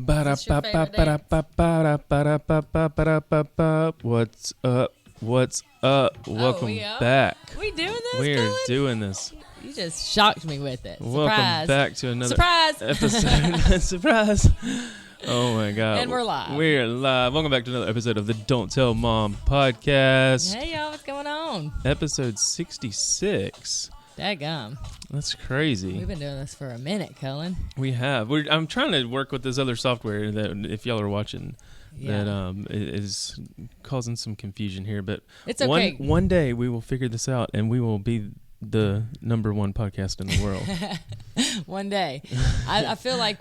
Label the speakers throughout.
Speaker 1: What's up? What's up? Welcome back.
Speaker 2: We doing this?
Speaker 1: We're
Speaker 2: Cullen?
Speaker 1: doing this.
Speaker 2: You just shocked me with it.
Speaker 1: Welcome back to another
Speaker 2: Surprise.
Speaker 1: episode. Surprise. Oh my God.
Speaker 2: And we're live.
Speaker 1: We're live. Welcome back to another episode of the Don't Tell Mom podcast.
Speaker 2: Hey y'all, what's going on?
Speaker 1: Episode 66.
Speaker 2: Daggum.
Speaker 1: That's crazy.
Speaker 2: We've been doing this for a minute, Cullen.
Speaker 1: We have. I'm trying to work with this other software that, if y'all are watching, that is causing some confusion here. But
Speaker 2: it's okay.
Speaker 1: One day we will figure this out, and we will be the number one podcast in the world.
Speaker 2: One day. I feel like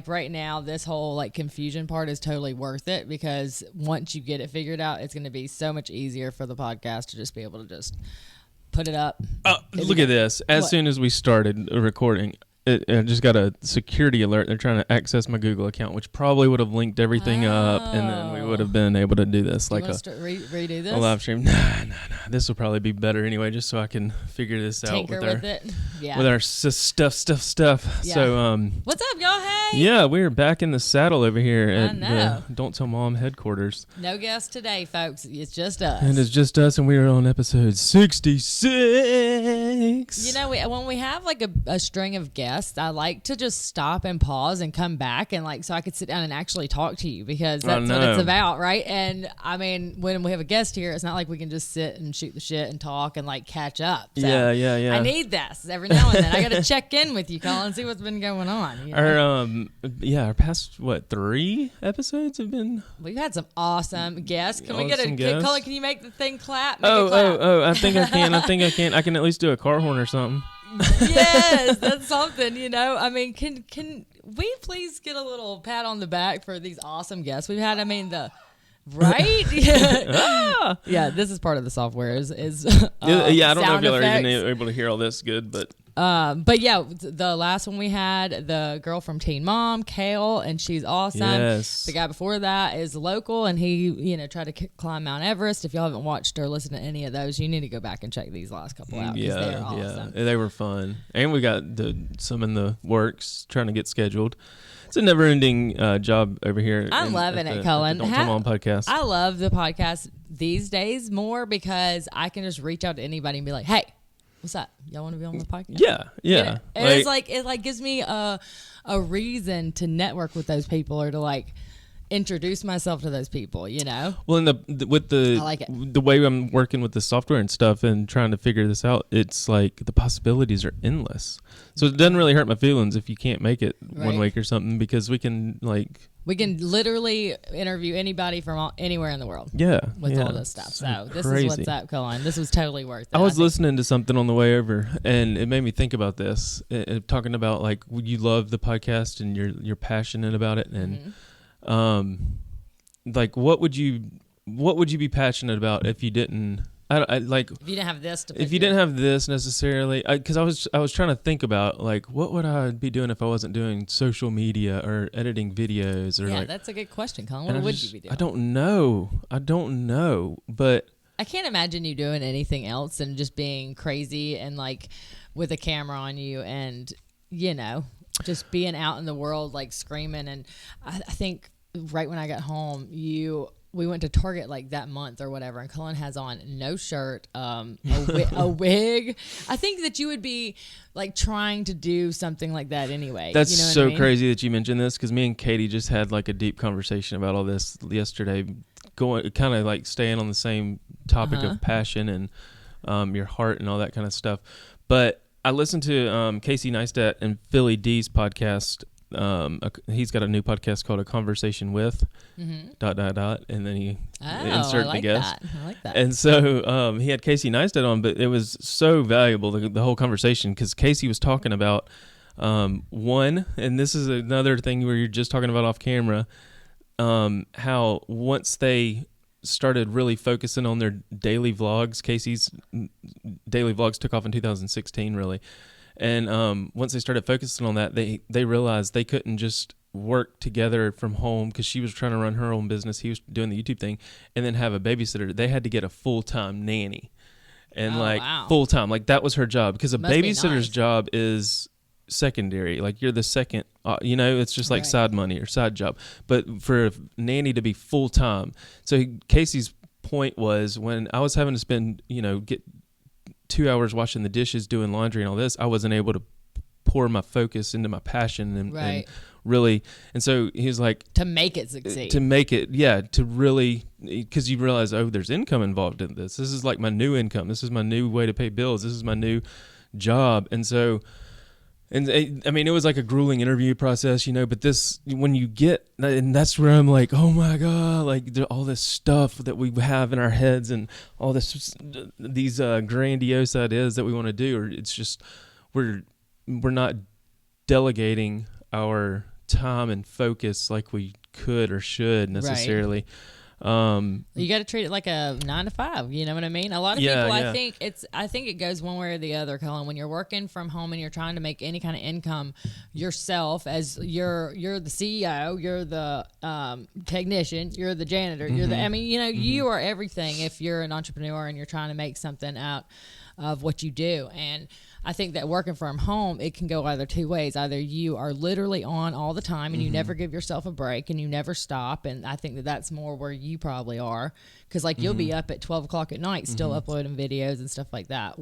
Speaker 2: right now, this whole confusion part is totally worth it, because once you get it figured out, it's going to be so much easier for the podcast to just be able to just put it up.
Speaker 1: Look at this. As soon as we started recording, I just got a security alert. They're trying to access my Google account, which probably would have linked everything up, and then we would have been able to do this
Speaker 2: redo this?
Speaker 1: a live stream. Nah. This will probably be better anyway, just so I can figure this out with our stuff.
Speaker 2: Yeah.
Speaker 1: So,
Speaker 2: what's up, y'all? Hey.
Speaker 1: Yeah, we're back in the saddle over here at the Don't Tell Mom headquarters.
Speaker 2: No guests today, folks. It's just us.
Speaker 1: And it's just us, and we are on episode 66.
Speaker 2: You know, when we have a string of guests, I like to just stop and pause and come back and so I could sit down and actually talk to you, because that's what it's about, right? And I mean, when we have a guest here, it's not like we can just sit and shoot the shit and talk and catch up. So
Speaker 1: yeah.
Speaker 2: I need this every now and then. I got to check in with you, Cullen, and see what's been going on. You know?
Speaker 1: Our past 3 episodes have been.
Speaker 2: We've had some awesome guests. Can we get
Speaker 1: guests?
Speaker 2: Cullen? Can you make the thing clap?
Speaker 1: I think I can. I can at least do a car horn or something.
Speaker 2: Yes, that's something, you know. I mean, can we please get a little pat on the back for these awesome guests we've had? I mean, right? Yeah, this is part of the software. Is
Speaker 1: I don't know if y'all are even
Speaker 2: effects.
Speaker 1: able to hear all this good, but
Speaker 2: yeah, the last one we had, the girl from Teen Mom, Kale, and she's awesome.
Speaker 1: Yes.
Speaker 2: The guy before that is local, and he, tried to climb Mount Everest. If y'all haven't watched or listened to any of those, you need to go back and check these last couple out, because they're awesome.
Speaker 1: Yeah, they were fun. And we got some in the works, trying to get scheduled. It's a never-ending job over here.
Speaker 2: I'm loving it, Cullen.
Speaker 1: Don't Tell Mom podcast.
Speaker 2: I love the podcast these days more, because I can just reach out to anybody and be like, hey, what's up? Y'all want to be on the podcast?
Speaker 1: Yeah.
Speaker 2: And it gives me a reason to network with those people, or to introduce myself to those people, you know?
Speaker 1: Well, and
Speaker 2: I like it.
Speaker 1: The way I'm working with the software and stuff and trying to figure this out, it's the possibilities are endless. So it doesn't really hurt my feelings if you can't make it one week or something, because we can
Speaker 2: we can literally interview anybody from anywhere in the world. With all this stuff. So this is what's up, Cullen. This was totally worth it.
Speaker 1: I was listening to something on the way over, and it made me think about this. Talking about you love the podcast and you're passionate about it, and what would you be passionate about if you didn't? If
Speaker 2: you didn't have this
Speaker 1: if you didn't have this necessarily, because I was trying to think about what would I be doing if I wasn't doing social media or editing videos, or
Speaker 2: that's a good question, Cullen. What would you be doing?
Speaker 1: I don't know, but
Speaker 2: I can't imagine you doing anything else than just being crazy and with a camera on you, and just being out in the world screaming. And I think right when I got home, we went to Target that month or whatever, and Cullen has on no shirt, a wig. I think that you would be trying to do something like that anyway.
Speaker 1: That's
Speaker 2: you know what I mean?
Speaker 1: Crazy that you mentioned this, because me and Katie just had a deep conversation about all this yesterday, going kind of staying on the same topic of passion and your heart and all that kind of stuff. But I listened to Casey Neistat and Philly D's podcast. He's got a new podcast called A Conversation With ... and then he insert the guest.
Speaker 2: I like that.
Speaker 1: And so he had Casey Neistat on, but it was so valuable, the whole conversation, because Casey was talking about one, and this is another thing where you're just talking about off camera, how once they started really focusing on their daily vlogs, Casey's daily vlogs took off in 2016 really. And once they started focusing on that, they realized they couldn't just work together from home, because she was trying to run her own business, he was doing the YouTube thing, and then have a babysitter. They had to get a full-time nanny, and full-time. That was her job, because a babysitter's job is secondary. Like you're the second, it's just like
Speaker 2: Right.
Speaker 1: side money or side job. But for a nanny to be full time. So Casey's point was when I was having to spend, get 2 hours washing the dishes, doing laundry and all this, I wasn't able to pour my focus into my passion and really. And so he was like,
Speaker 2: to make it succeed.
Speaker 1: To really, because you realize, there's income involved in this. This is like my new income. This is my new way to pay bills. This is my new job. And so, I mean, it was like a grueling interview process, but this, when you get, and that's where I'm like, oh my God, like all this stuff that we have in our heads and all these grandiose ideas that we want to do, or it's just, we're not delegating our time and focus like we could or should necessarily.
Speaker 2: You got to treat it like a 9 to 5. You know what I mean? A lot of people, I think it goes one way or the other, Cullen. When you're working from home and you're trying to make any kind of income yourself, as you're the CEO, you're the technician, you're the janitor, you are everything if you're an entrepreneur and you're trying to make something out of what you do. And I think that working from home, it can go either two ways. Either you are literally on all the time and you never give yourself a break and you never stop. And I think that that's more where you probably are, because you'll be up at 12 o'clock at night still uploading videos and stuff like that.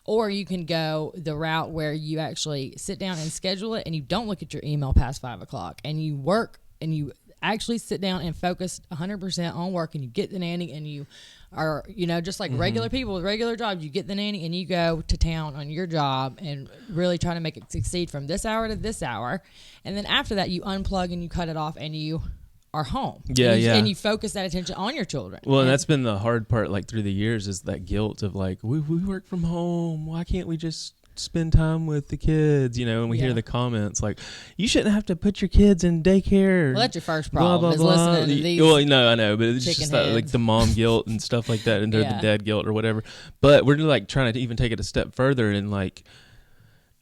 Speaker 2: Or you can go the route where you actually sit down and schedule it and you don't look at your email past 5 o'clock and you work and you actually sit down and focus 100% on work, and you get the nanny and you are, just like regular people with regular jobs, you get the nanny and you go to town on your job and really try to make it succeed from this hour to this hour. And then after that, you unplug and you cut it off and you are home. And you focus that attention on your children.
Speaker 1: Well, and that's been the hard part, like through the years, is that guilt of like, we work from home. Why can't we just spend time with the kids, and we hear the comments like, you shouldn't have to put your kids in daycare.
Speaker 2: Well, that's your first problem,
Speaker 1: blah,
Speaker 2: is
Speaker 1: blah,
Speaker 2: listening
Speaker 1: blah.
Speaker 2: to these.
Speaker 1: Well, no, I know, but it's just that, like the mom guilt and stuff like that, and the dad guilt or whatever. But we're like trying to even take it a step further and like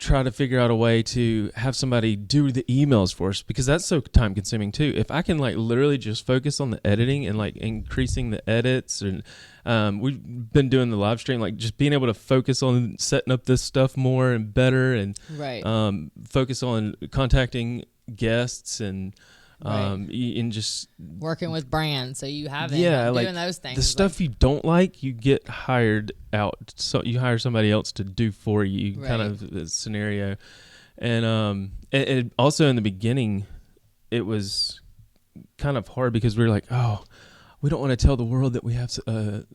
Speaker 1: try to figure out a way to have somebody do the emails for us, because that's so time consuming too. If I can like literally just focus on the editing and like increasing the edits, and we've been doing the live stream, like just being able to focus on setting up this stuff more and better, and focus on contacting guests and and just
Speaker 2: working with brands, so you have
Speaker 1: doing
Speaker 2: those things.
Speaker 1: The stuff you don't like, you get hired out, so you hire somebody else to do for you, kind of scenario. And it also in the beginning, it was kind of hard because we were like, we don't want to tell the world that we have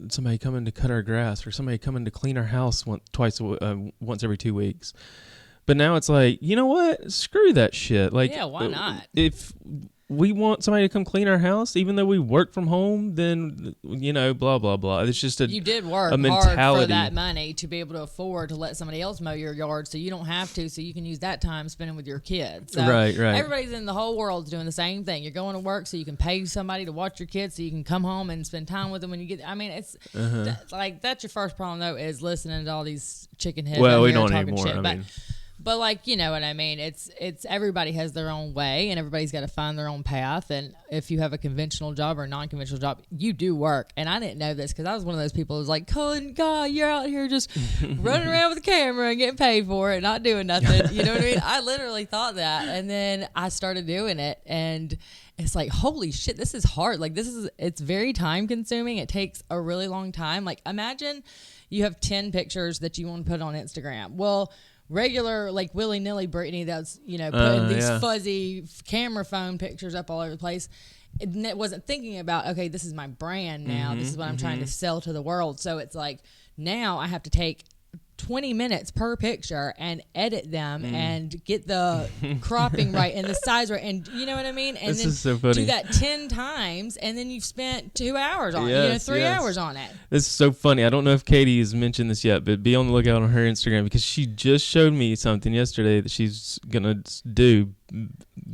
Speaker 1: somebody coming to cut our grass or somebody coming to clean our house once every 2 weeks. But now it's like, you know what? Screw that shit. Like,
Speaker 2: why not?
Speaker 1: If we want somebody to come clean our house, even though we work from home, then, blah, blah, blah. It's just
Speaker 2: you did work
Speaker 1: a mentality.
Speaker 2: Hard for that money to be able to afford to let somebody else mow your yard, so you don't have to, so you can use that time spending with your kids. So
Speaker 1: right.
Speaker 2: Everybody's in the whole world's doing the same thing. You're going to work so you can pay somebody to watch your kids, so you can come home and spend time with them when you get. I mean, it's that's your first problem though, is listening to all these chicken heads.
Speaker 1: Well, we don't anymore.
Speaker 2: But like, you know what I mean? It's everybody has their own way, and everybody's got to find their own path. And if you have a conventional job or a non-conventional job, you do work. And I didn't know this because I was one of those people who was like, Cullen, God, you're out here just running around with a camera and getting paid for it, not doing nothing. You know what I mean? I literally thought that. And then I started doing it, and it's like, holy shit, this is hard. Like, it's very time consuming. It takes a really long time. Like, imagine you have 10 pictures that you want to put on Instagram. Well, regular, like willy-nilly Britany that's, putting these fuzzy camera phone pictures up all over the place. It wasn't thinking about, okay, this is my brand now. This is what I'm trying to sell to the world. So it's like, now I have to take 20 minutes per picture and edit them and get the cropping right and the size right, and you know what I mean? And
Speaker 1: this
Speaker 2: then
Speaker 1: is so funny.
Speaker 2: Do that 10 times, and then you've spent 2 hours on it, 3 hours on it.
Speaker 1: This is so funny. I don't know if Katie has mentioned this yet, but be on the lookout on her Instagram, because she just showed me something yesterday that she's gonna do,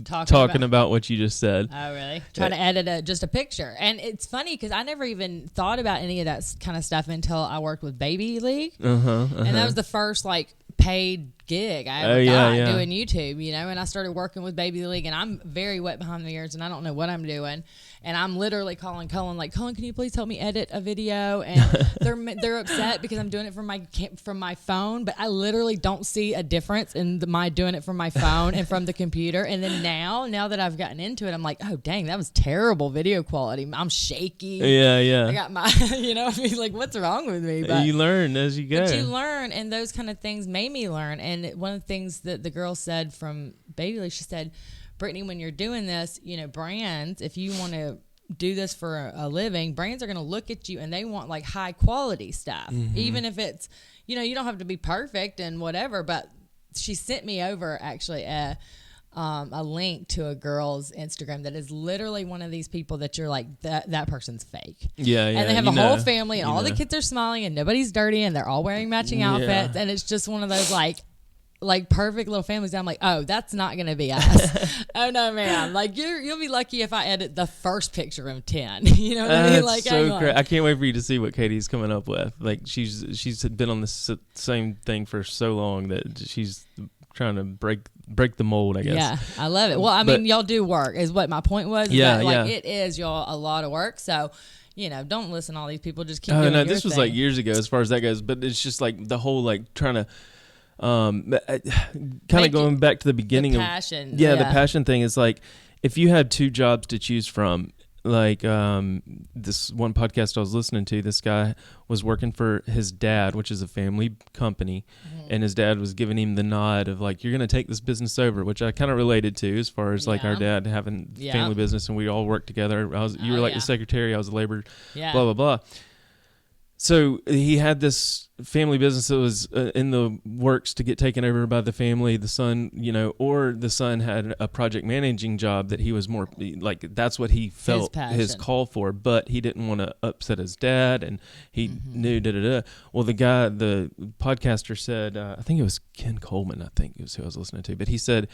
Speaker 1: talking about what you just said.
Speaker 2: Oh, really? Trying to edit just a picture. And it's funny because I never even thought about any of that kind of stuff until I worked with Baby League. And that was the first, like, paid gig I ever got
Speaker 1: yeah.
Speaker 2: doing YouTube, you know, and I started working with Baby League, and I'm very wet behind the ears, and I don't know what I'm doing. And I'm literally calling Cullen, like, Cullen, can you please help me edit a video? And they're upset because I'm doing it from my phone, but I literally don't see a difference in my doing it from my phone and from the computer. And then now that I've gotten into it, I'm like, oh dang, that was terrible video quality. I'm shaky.
Speaker 1: Yeah.
Speaker 2: I got my, you know, I mean, like, what's wrong with me? But
Speaker 1: you learn as you go.
Speaker 2: But you learn, and those kind of things made me learn. And one of the things that the girl said from Baby League, she said, Britany, when you're doing this, you know, brands, if you want to do this for a living, brands are going to look at you and they want like high quality stuff, even if it's, you know, you don't have to be perfect and whatever. But she sent me over actually a link to a girl's Instagram that is literally one of these people that you're like, that person's fake.
Speaker 1: Yeah.
Speaker 2: And they have a whole family, and all the kids are smiling, and nobody's dirty, and they're all wearing matching outfits, and it's just one of those like perfect little families. I'm like, oh, that's not gonna be us. Oh no, man! Like you'll be lucky if I edit the first picture of 10. You know what I mean? Like,
Speaker 1: so great. I can't wait for you to see what Katie's coming up with. Like she's been on this same thing for so long that she's trying to break the mold, I guess.
Speaker 2: Yeah, I love it. Well, I mean, y'all do work, is what my point was.
Speaker 1: Yeah,
Speaker 2: It is y'all a lot of work. So, you know, don't listen to all these people. Just keep doing your
Speaker 1: this was
Speaker 2: thing.
Speaker 1: like years ago as far as that goes. But it's just like the whole like trying to kind of going back to the beginning
Speaker 2: the passion.
Speaker 1: The passion thing is like if you had two jobs to choose from, like this one podcast I was listening to, this guy was working for his dad, which is a family company, and his dad was giving him the nod of like, you're going to take this business over, which I kind of related to as far as like our dad having family business and we all worked together. You were like the secretary, I was the labor, blah, blah, blah. So he had this family business that was in the works to get taken over by the family, the son, you know, or the son had a project managing job that he was more like, that's what he felt his call for, but he didn't want to upset his dad, and he knew Well, the podcaster said, I think it was Ken Coleman, I think it was who I was listening to, but he said,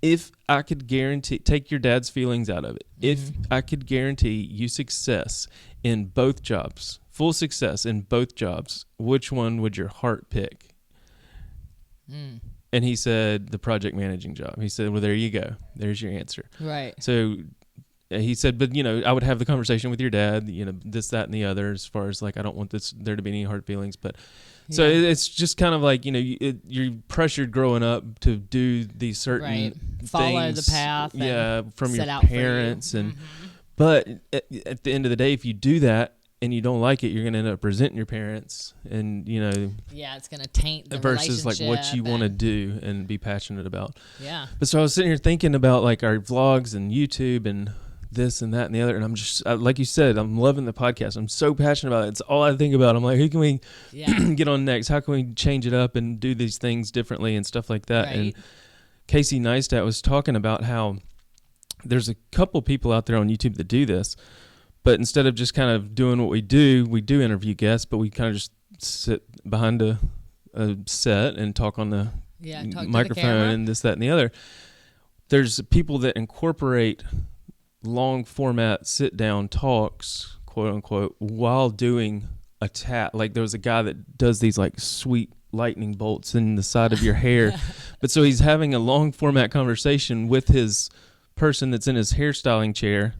Speaker 1: if I could guarantee, take your dad's feelings out of it, if I could guarantee you success in both jobs, full success in both jobs, which one would your heart pick? And he said the project managing job. He said, well, there you go. There's your answer.
Speaker 2: Right.
Speaker 1: So he said, but, you know, I would have the conversation with your dad, you know, this, that, and the other, as far as like, I don't want there to be any hard feelings. But so it's just kind of like, you know, you're pressured growing up to do these certain things.
Speaker 2: Follow the path.
Speaker 1: From your parents. And but at the end of the day, if you do that, and you don't like it, you're going to end up resenting your parents, and, you know. Yeah,
Speaker 2: it's going to taint the
Speaker 1: versus like what you want to do and be passionate about.
Speaker 2: Yeah.
Speaker 1: But so I was sitting here thinking about like our vlogs and YouTube and this and that and the other, and I'm just, like you said, I'm loving the podcast. I'm so passionate about it. It's all I think about. I'm like, who can we get on next? How can we change it up and do these things differently and stuff like that? Right. And Casey Neistat was talking about how there's a couple people out there on YouTube that do this. But instead of just kind of doing what we do interview guests, but we kind of just sit behind a set and talk on the microphone and this, that, and the other. There's people that incorporate long format sit down talks, quote unquote, while doing a tap. Like there was a guy that does these like sweet lightning bolts in the side of your hair. But so he's having a long format conversation with his person that's in his hairstyling chair.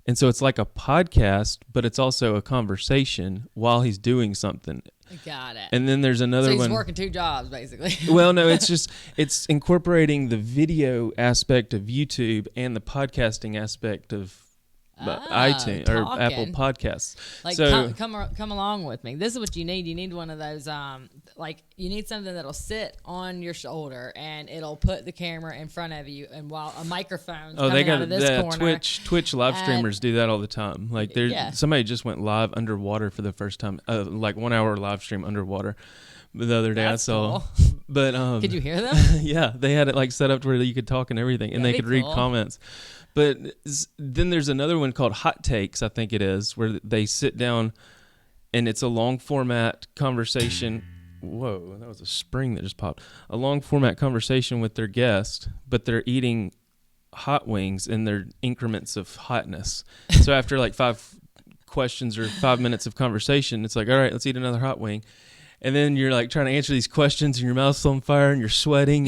Speaker 1: And so it's like a podcast, but it's also a conversation while he's doing something.
Speaker 2: Got it.
Speaker 1: And then there's another one.
Speaker 2: So he's working two jobs, basically.
Speaker 1: Well, no, it's incorporating the video aspect of YouTube and the podcasting aspect of iTunes or Apple Podcasts.
Speaker 2: Like,
Speaker 1: so,
Speaker 2: come along with me. This is what you need. You need one of those, like, you need something that'll sit on your shoulder and it'll put the camera in front of you, and while a microphone's coming out of this corner.
Speaker 1: Twitch live streamers do that all the time. Like, somebody just went live underwater for the first time, like 1 hour live stream underwater. The other day I saw, cool. But
Speaker 2: could you hear them?
Speaker 1: Yeah, they had it like set up to where you could talk and everything, and they could read comments. But then there's another one called Hot Takes, I think it is, where they sit down and it's a long format conversation. Whoa, that was a spring that just popped. A long format conversation with their guest, but they're eating hot wings in their increments of hotness. So after like 5 questions or 5 minutes of conversation, it's like, all right, let's eat another hot wing. and then you're like trying to answer these questions and your mouth's on fire and you're sweating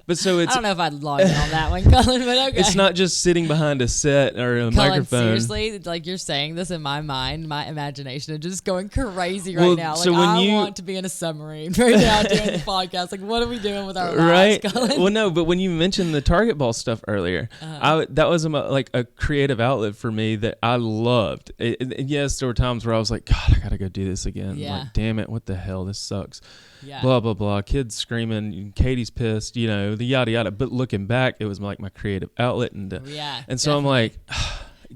Speaker 1: but so it's
Speaker 2: I don't know if I'd log in on that one, Cullen, but okay.
Speaker 1: It's not just sitting behind a set or a
Speaker 2: Cullen,
Speaker 1: microphone.
Speaker 2: seriously, like you're saying this in my mind, my imagination is just going crazy right now. Like
Speaker 1: so when
Speaker 2: I want to be in a submarine right now doing the podcast. Like what are we doing with our lives,
Speaker 1: right?
Speaker 2: Cullen?
Speaker 1: Well, no, but when you mentioned the Target ball stuff earlier, that was like a creative outlet for me that I loved. And yes, there were times where I was like, God, I gotta go do this again.
Speaker 2: Yeah.
Speaker 1: Like, damn it, what the hell? This sucks.
Speaker 2: Yeah.
Speaker 1: Blah blah blah. Kids screaming. Katie's pissed. The yada yada. But looking back, it was like my creative outlet, and so
Speaker 2: definitely.
Speaker 1: I'm like,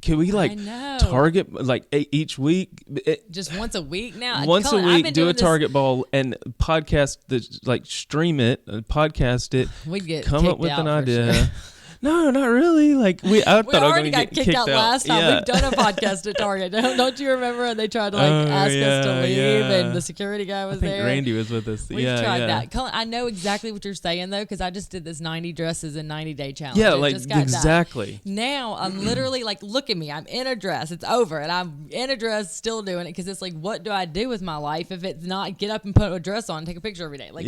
Speaker 1: can we like target like each week?
Speaker 2: Just once a week now.
Speaker 1: Once
Speaker 2: Cullen,
Speaker 1: a week, do a target ball and podcast like stream it, podcast it.
Speaker 2: We'd get
Speaker 1: come up with an idea.
Speaker 2: Sure.
Speaker 1: No, not really. Like I thought I was going to get
Speaker 2: kicked out last time.
Speaker 1: Yeah.
Speaker 2: We've done a podcast at Target. Don't you remember? And they tried to ask us to leave, and the security guy was there.
Speaker 1: Randy was with us.
Speaker 2: We've tried that. Cullen, I know exactly what you're saying though, because I just did this 90 dresses in 90-day challenge.
Speaker 1: Yeah, like exactly.
Speaker 2: Now I'm literally like, look at me. I'm in a dress. It's over, and I'm in a dress, still doing it, because it's like, what do I do with my life if it's not get up and put a dress on, and take a picture every day? Like,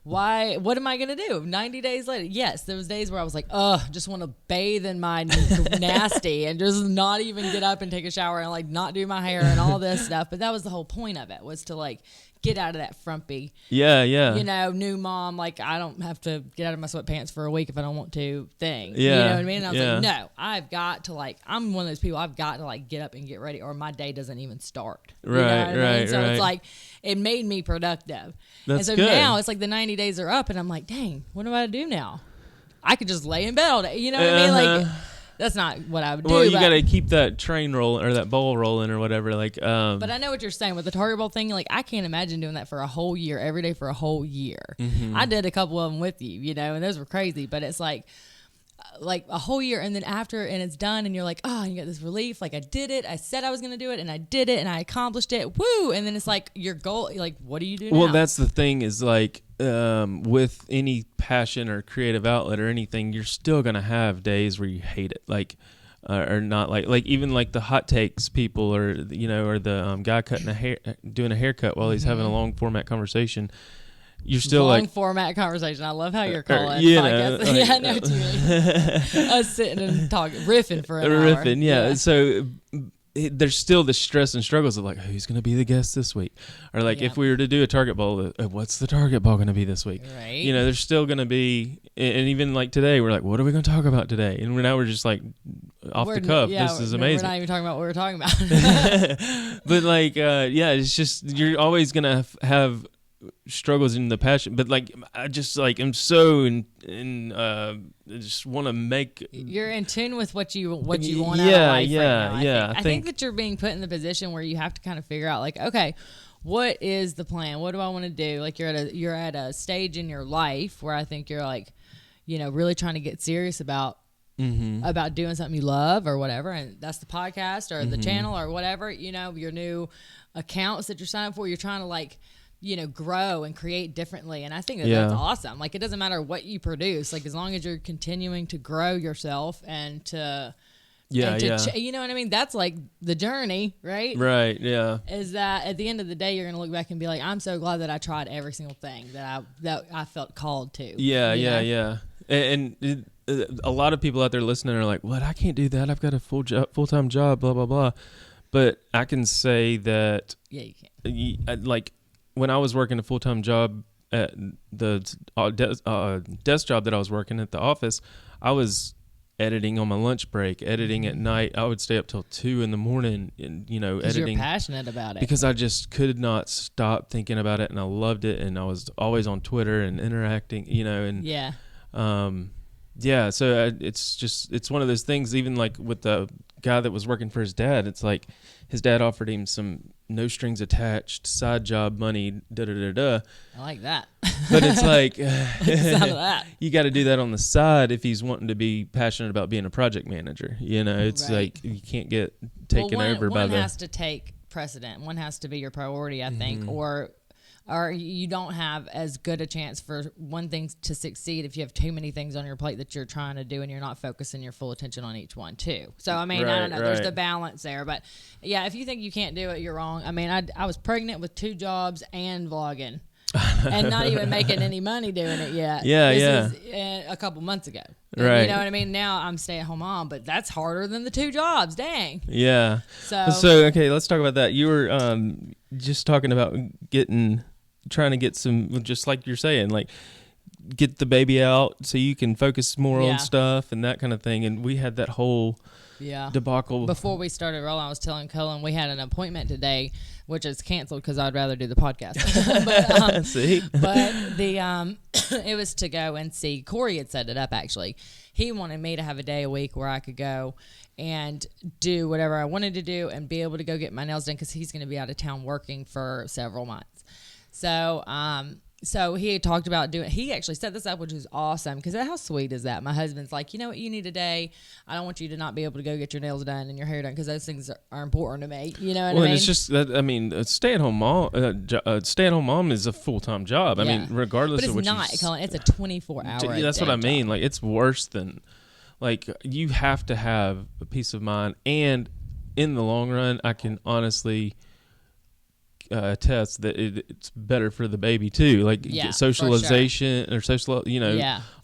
Speaker 2: why? What am I going to do? 90 days later. Yes, there was days where I was like, just want to bathe in my nasty and just not even get up and take a shower and like not do my hair and all this stuff. But that was the whole point of it, was to like get out of that frumpy, new mom, like I don't have to get out of my sweatpants for a week if I don't want to thing.
Speaker 1: Yeah.
Speaker 2: You know what I mean? And I was like, no, I've got to like, I'm one of those people, I've got to like get up and get ready or my day doesn't even start.
Speaker 1: Right.
Speaker 2: So it's like, it made me productive.
Speaker 1: That's
Speaker 2: and so
Speaker 1: good.
Speaker 2: now it's like the 90 days are up and I'm like, dang, what do I do now? I could just lay in bed all day. You know what I mean? Like, that's not what I would do.
Speaker 1: Well, you got to keep that train rolling or that ball rolling or whatever. Like,
Speaker 2: but I know what you're saying with the Target ball thing. Like, I can't imagine doing that for a whole year, every day for a whole year.
Speaker 1: Mm-hmm.
Speaker 2: I did a couple of them with you, and those were crazy. But it's like a whole year, and then after, and it's done, and you're like, oh, you got this relief. Like, I did it. I said I was going to do it, and I did it, and I accomplished it. Woo! And then it's like your goal. Like, what do you do now?
Speaker 1: Well, that's the thing is like, with any passion or creative outlet or anything, you're still gonna have days where you hate it, like, or not like even like the hot takes people, or or the guy doing a haircut while he's having a long format conversation. You're still
Speaker 2: long
Speaker 1: like
Speaker 2: format conversation. I love how you're calling
Speaker 1: podcast.
Speaker 2: Like, yeah, I know what you mean. Us sitting and talking, riffing for an hour.
Speaker 1: Yeah. So there's still the stress and struggles of like, who's going to be the guest this week? Or like, if we were to do a target ball, what's the target ball going to be this week?
Speaker 2: Right.
Speaker 1: There's still going to be, and even like today, we're like, what are we going to talk about today? And we're just like off the cuff. This is amazing.
Speaker 2: We're not even talking about what we're talking about.
Speaker 1: But like, it's just, you're always going to have struggles in the passion, but like I just like am so in just want to make.
Speaker 2: You're in tune with what you want out of life right now. I think that you're being put in the position where you have to kind of figure out like, okay, what is the plan? What do I want to do? Like you're at a stage in your life where I think you're like, really trying to get serious about doing something you love or whatever, and that's the podcast or the channel or whatever. Your new accounts that you're signing for. You're trying to like, grow and create differently. And I think that's awesome. Like, it doesn't matter what you produce. Like, as long as you're continuing to grow yourself and to, you know what I mean? That's like the journey, right?
Speaker 1: Right. Yeah.
Speaker 2: Is that at the end of the day, you're going to look back and be like, I'm so glad that I tried every single thing that I felt called to.
Speaker 1: Yeah. And a lot of people out there listening are like, what? I can't do that. I've got a full-time job, blah, blah, blah. But I can say that.
Speaker 2: Yeah, you can.
Speaker 1: Like, when I was working a full-time job at the desk job that I was working at the office, I was editing on my lunch break, editing at night. I would stay up till 2 a.m. and editing.
Speaker 2: You're passionate about it.
Speaker 1: Because I just could not stop thinking about it, and I loved it, and I was always on Twitter and interacting, So it's one of those things. Even like with the guy that was working for his dad, it's like his dad offered him some no strings attached side job money. I
Speaker 2: like that.
Speaker 1: But it's like,
Speaker 2: you
Speaker 1: got to do that on the side if he's wanting to be passionate about being a project manager. It's like you can't get taken over by
Speaker 2: one has to take precedent. One has to be your priority, I think, or or you don't have as good a chance for one thing to succeed if you have too many things on your plate that you're trying to do and you're not focusing your full attention on each one too. So I mean, I don't know. There's the balance there, but yeah, if you think you can't do it, you're wrong. I mean, I was pregnant with 2 jobs and vlogging. And not even making any money doing it yet. This is a couple months ago.
Speaker 1: Right.
Speaker 2: You know what I mean? Now I'm stay-at-home mom, but that's harder than the 2 jobs. Dang.
Speaker 1: Yeah. So okay, let's talk about that. You were just talking about trying to get some, just like you're saying, like get the baby out so you can focus more on stuff and that kind of thing. And we had that whole debacle.
Speaker 2: Before we started rolling, I was telling Cullen we had an appointment today, which is canceled because I'd rather do the podcast. But,
Speaker 1: see?
Speaker 2: But the it was to go and see. Corey had set it up, actually. He wanted me to have a day a week where I could go and do whatever I wanted to do and be able to go get my nails done because he's going to be out of town working for several months. So he had talked about he actually set this up, which is awesome because how sweet is that? My husband's like, you know what, you need a day. I don't want you to not be able to go get your nails done and your hair done because those things are important to me. You know what I mean?
Speaker 1: Well, it's just that, I mean, a stay-at-home mom is a full-time job. I mean, regardless of what you...
Speaker 2: But it's not, Colin. It's a 24-hour
Speaker 1: That's what I mean. Job. Like, it's worse than... Like, you have to have a peace of mind. And in the long run, I can honestly... attest that it's better for the baby too, like socialization or social,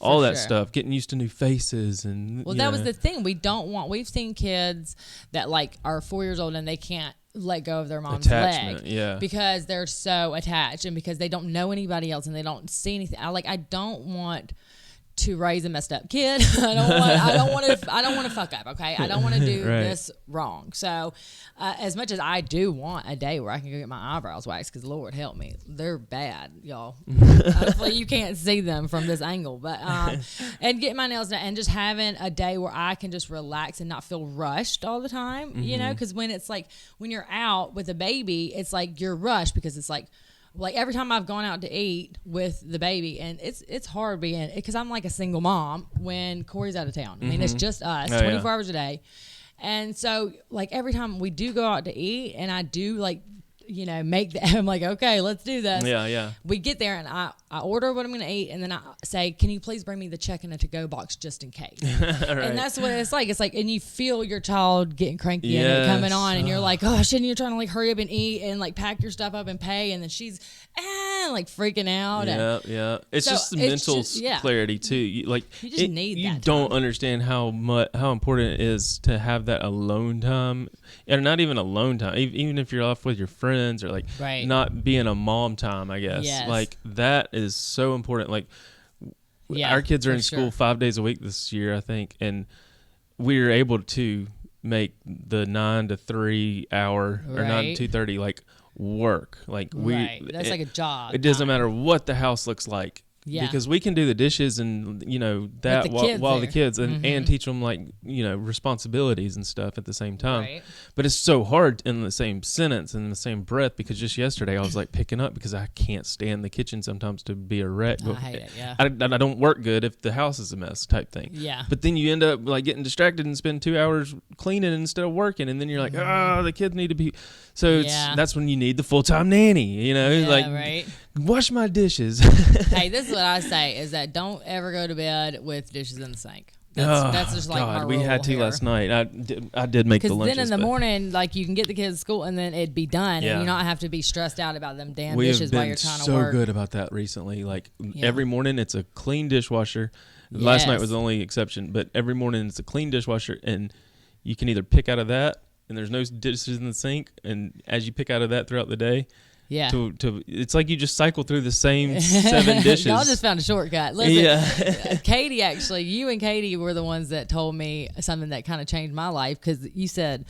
Speaker 1: all that stuff, getting used to new faces and
Speaker 2: that was the thing. We've seen kids that like are 4 years old and they can't let go of their mom's leg because they're so attached and because they don't know anybody else and they don't see anything. I don't want to raise a messed up kid. I don't want to fuck up. Okay. I don't want to do this wrong. So, as much as I do want a day where I can go get my eyebrows waxed, because Lord help me, they're bad, y'all. Hopefully you can't see them from this angle, but, and get my nails done and just having a day where I can just relax and not feel rushed all the time, because when it's like, when you're out with a baby, it's like you're rushed because it's like every time I've gone out to eat with the baby, and it's hard being, because I'm like a single mom when Corey's out of town. I mean, it's just us 24 hours a day. And so like every time we do go out to eat and I do like, I'm like, okay, let's do this.
Speaker 1: Yeah.
Speaker 2: We get there and I order what I'm going to eat and then I say, can you please bring me the check in a to-go box just in case? And that's what it's like. It's like, and you feel your child getting cranky and it coming on and you're like, oh, shouldn't you trying to like hurry up and eat and like pack your stuff up and pay? And then she's like freaking out.
Speaker 1: Yeah. It's just the mental clarity too. You
Speaker 2: just need that.
Speaker 1: You don't understand how important it is to have that alone time, and not even alone time. Even if you're off with your friends or like not being a mom time, I guess.
Speaker 2: Yes.
Speaker 1: Like that is so important. Like our kids are in school 5 days a week this year, I think, and we were able to make the 9 to 3 hour or 9 to 2:30 like work. Like
Speaker 2: that's like a job.
Speaker 1: It doesn't matter what the house looks like.
Speaker 2: Yeah.
Speaker 1: Because we can do the dishes and that while the kids and teach them like responsibilities and stuff at the same time.
Speaker 2: Right.
Speaker 1: But it's so hard in the same sentence and in the same breath, because just yesterday I was like picking up because I can't stand the kitchen sometimes to be a wreck.
Speaker 2: I hate it. Yeah.
Speaker 1: I don't work good if the house is a mess type thing.
Speaker 2: Yeah.
Speaker 1: But then you end up like getting distracted and spend 2 hours cleaning instead of working, and then you're like, the kids need to be. So that's when you need the full-time nanny. Wash my dishes.
Speaker 2: Hey, this is what I say is that don't ever go to bed with dishes in the sink. That's just like my rule.
Speaker 1: We had to
Speaker 2: here.
Speaker 1: last night. I did make the lunches.
Speaker 2: Because then in the morning, like you can get the kids to school and then it'd be done, and you not have to be stressed out about them damn dishes while you're trying to work.
Speaker 1: We have been so good about that recently. Like every morning, it's a clean dishwasher. Last night was the only exception, but every morning it's a clean dishwasher, and you can either pick out of that, and there's no dishes in the sink, and as you pick out of that throughout the day. Yeah. It's like you just cycle through the same 7 dishes.
Speaker 2: Y'all just found a shortcut. Listen, Katie, actually, you and Katie were the ones that told me something that kind of changed my life, because you said,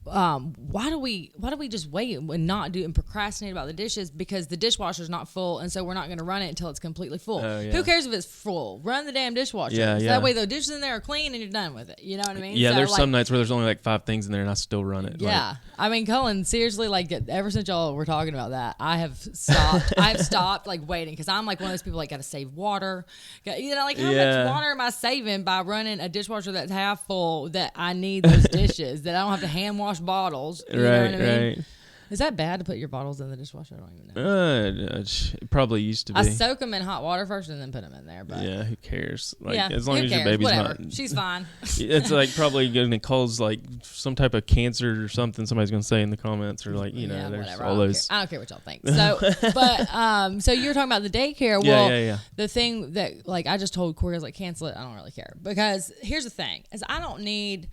Speaker 2: why do we just wait and not do and procrastinate about the dishes, because the dishwasher's not full, and so we're not going to run it until it's completely full. Who cares if it's full? Run the damn dishwasher. So that way the dishes in there are clean and you're done with it. You know what I mean?
Speaker 1: Yeah, so there's some nights where there's only like 5 things in there and I still run it.
Speaker 2: Yeah. I mean, Cullen, seriously, like ever since y'all were talking about that, I have stopped. I've stopped like waiting, because I'm like one of those people like got to save water. How much water am I saving by running a dishwasher that's half full that I need those dishes, that I don't have to hand wash bottles. You know what I mean? Is that bad to put your bottles in the dishwasher? I don't even know.
Speaker 1: It probably used to be.
Speaker 2: I soak them in hot water first and then put them in there. But
Speaker 1: yeah, who cares? Like,
Speaker 2: yeah,
Speaker 1: as long
Speaker 2: who
Speaker 1: as your
Speaker 2: cares?
Speaker 1: baby's
Speaker 2: Whatever.
Speaker 1: not.
Speaker 2: She's fine.
Speaker 1: It's like probably going to cause like some type of cancer or something. Somebody's going to say in the comments or like,
Speaker 2: Yeah,
Speaker 1: there's
Speaker 2: whatever.
Speaker 1: all those.
Speaker 2: I don't care what y'all think. So, but so you're talking about the daycare.
Speaker 1: Yeah,
Speaker 2: Well,
Speaker 1: yeah.
Speaker 2: the thing that like I just told Corey, I was like, cancel it. I don't really care because here's the thing: is I don't need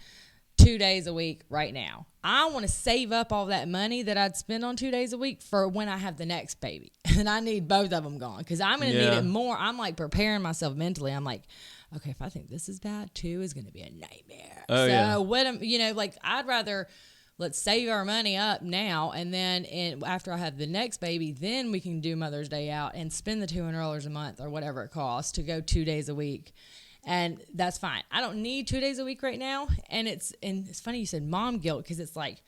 Speaker 2: 2 days a week right now. I want to save up all that money that I'd spend on 2 days a week for when I have the next baby. And I need both of them gone because I'm going to need it more. I'm like preparing myself mentally. I'm like, okay, if I think this is bad, 2 is going to be a nightmare. What am, like I'd rather let's save our money up now. And then after I have the next baby, then we can do Mother's Day out and spend the $200 a month or whatever it costs to go 2 days a week. And that's fine. I don't need 2 days a week right now. And it's funny you said mom guilt because it's like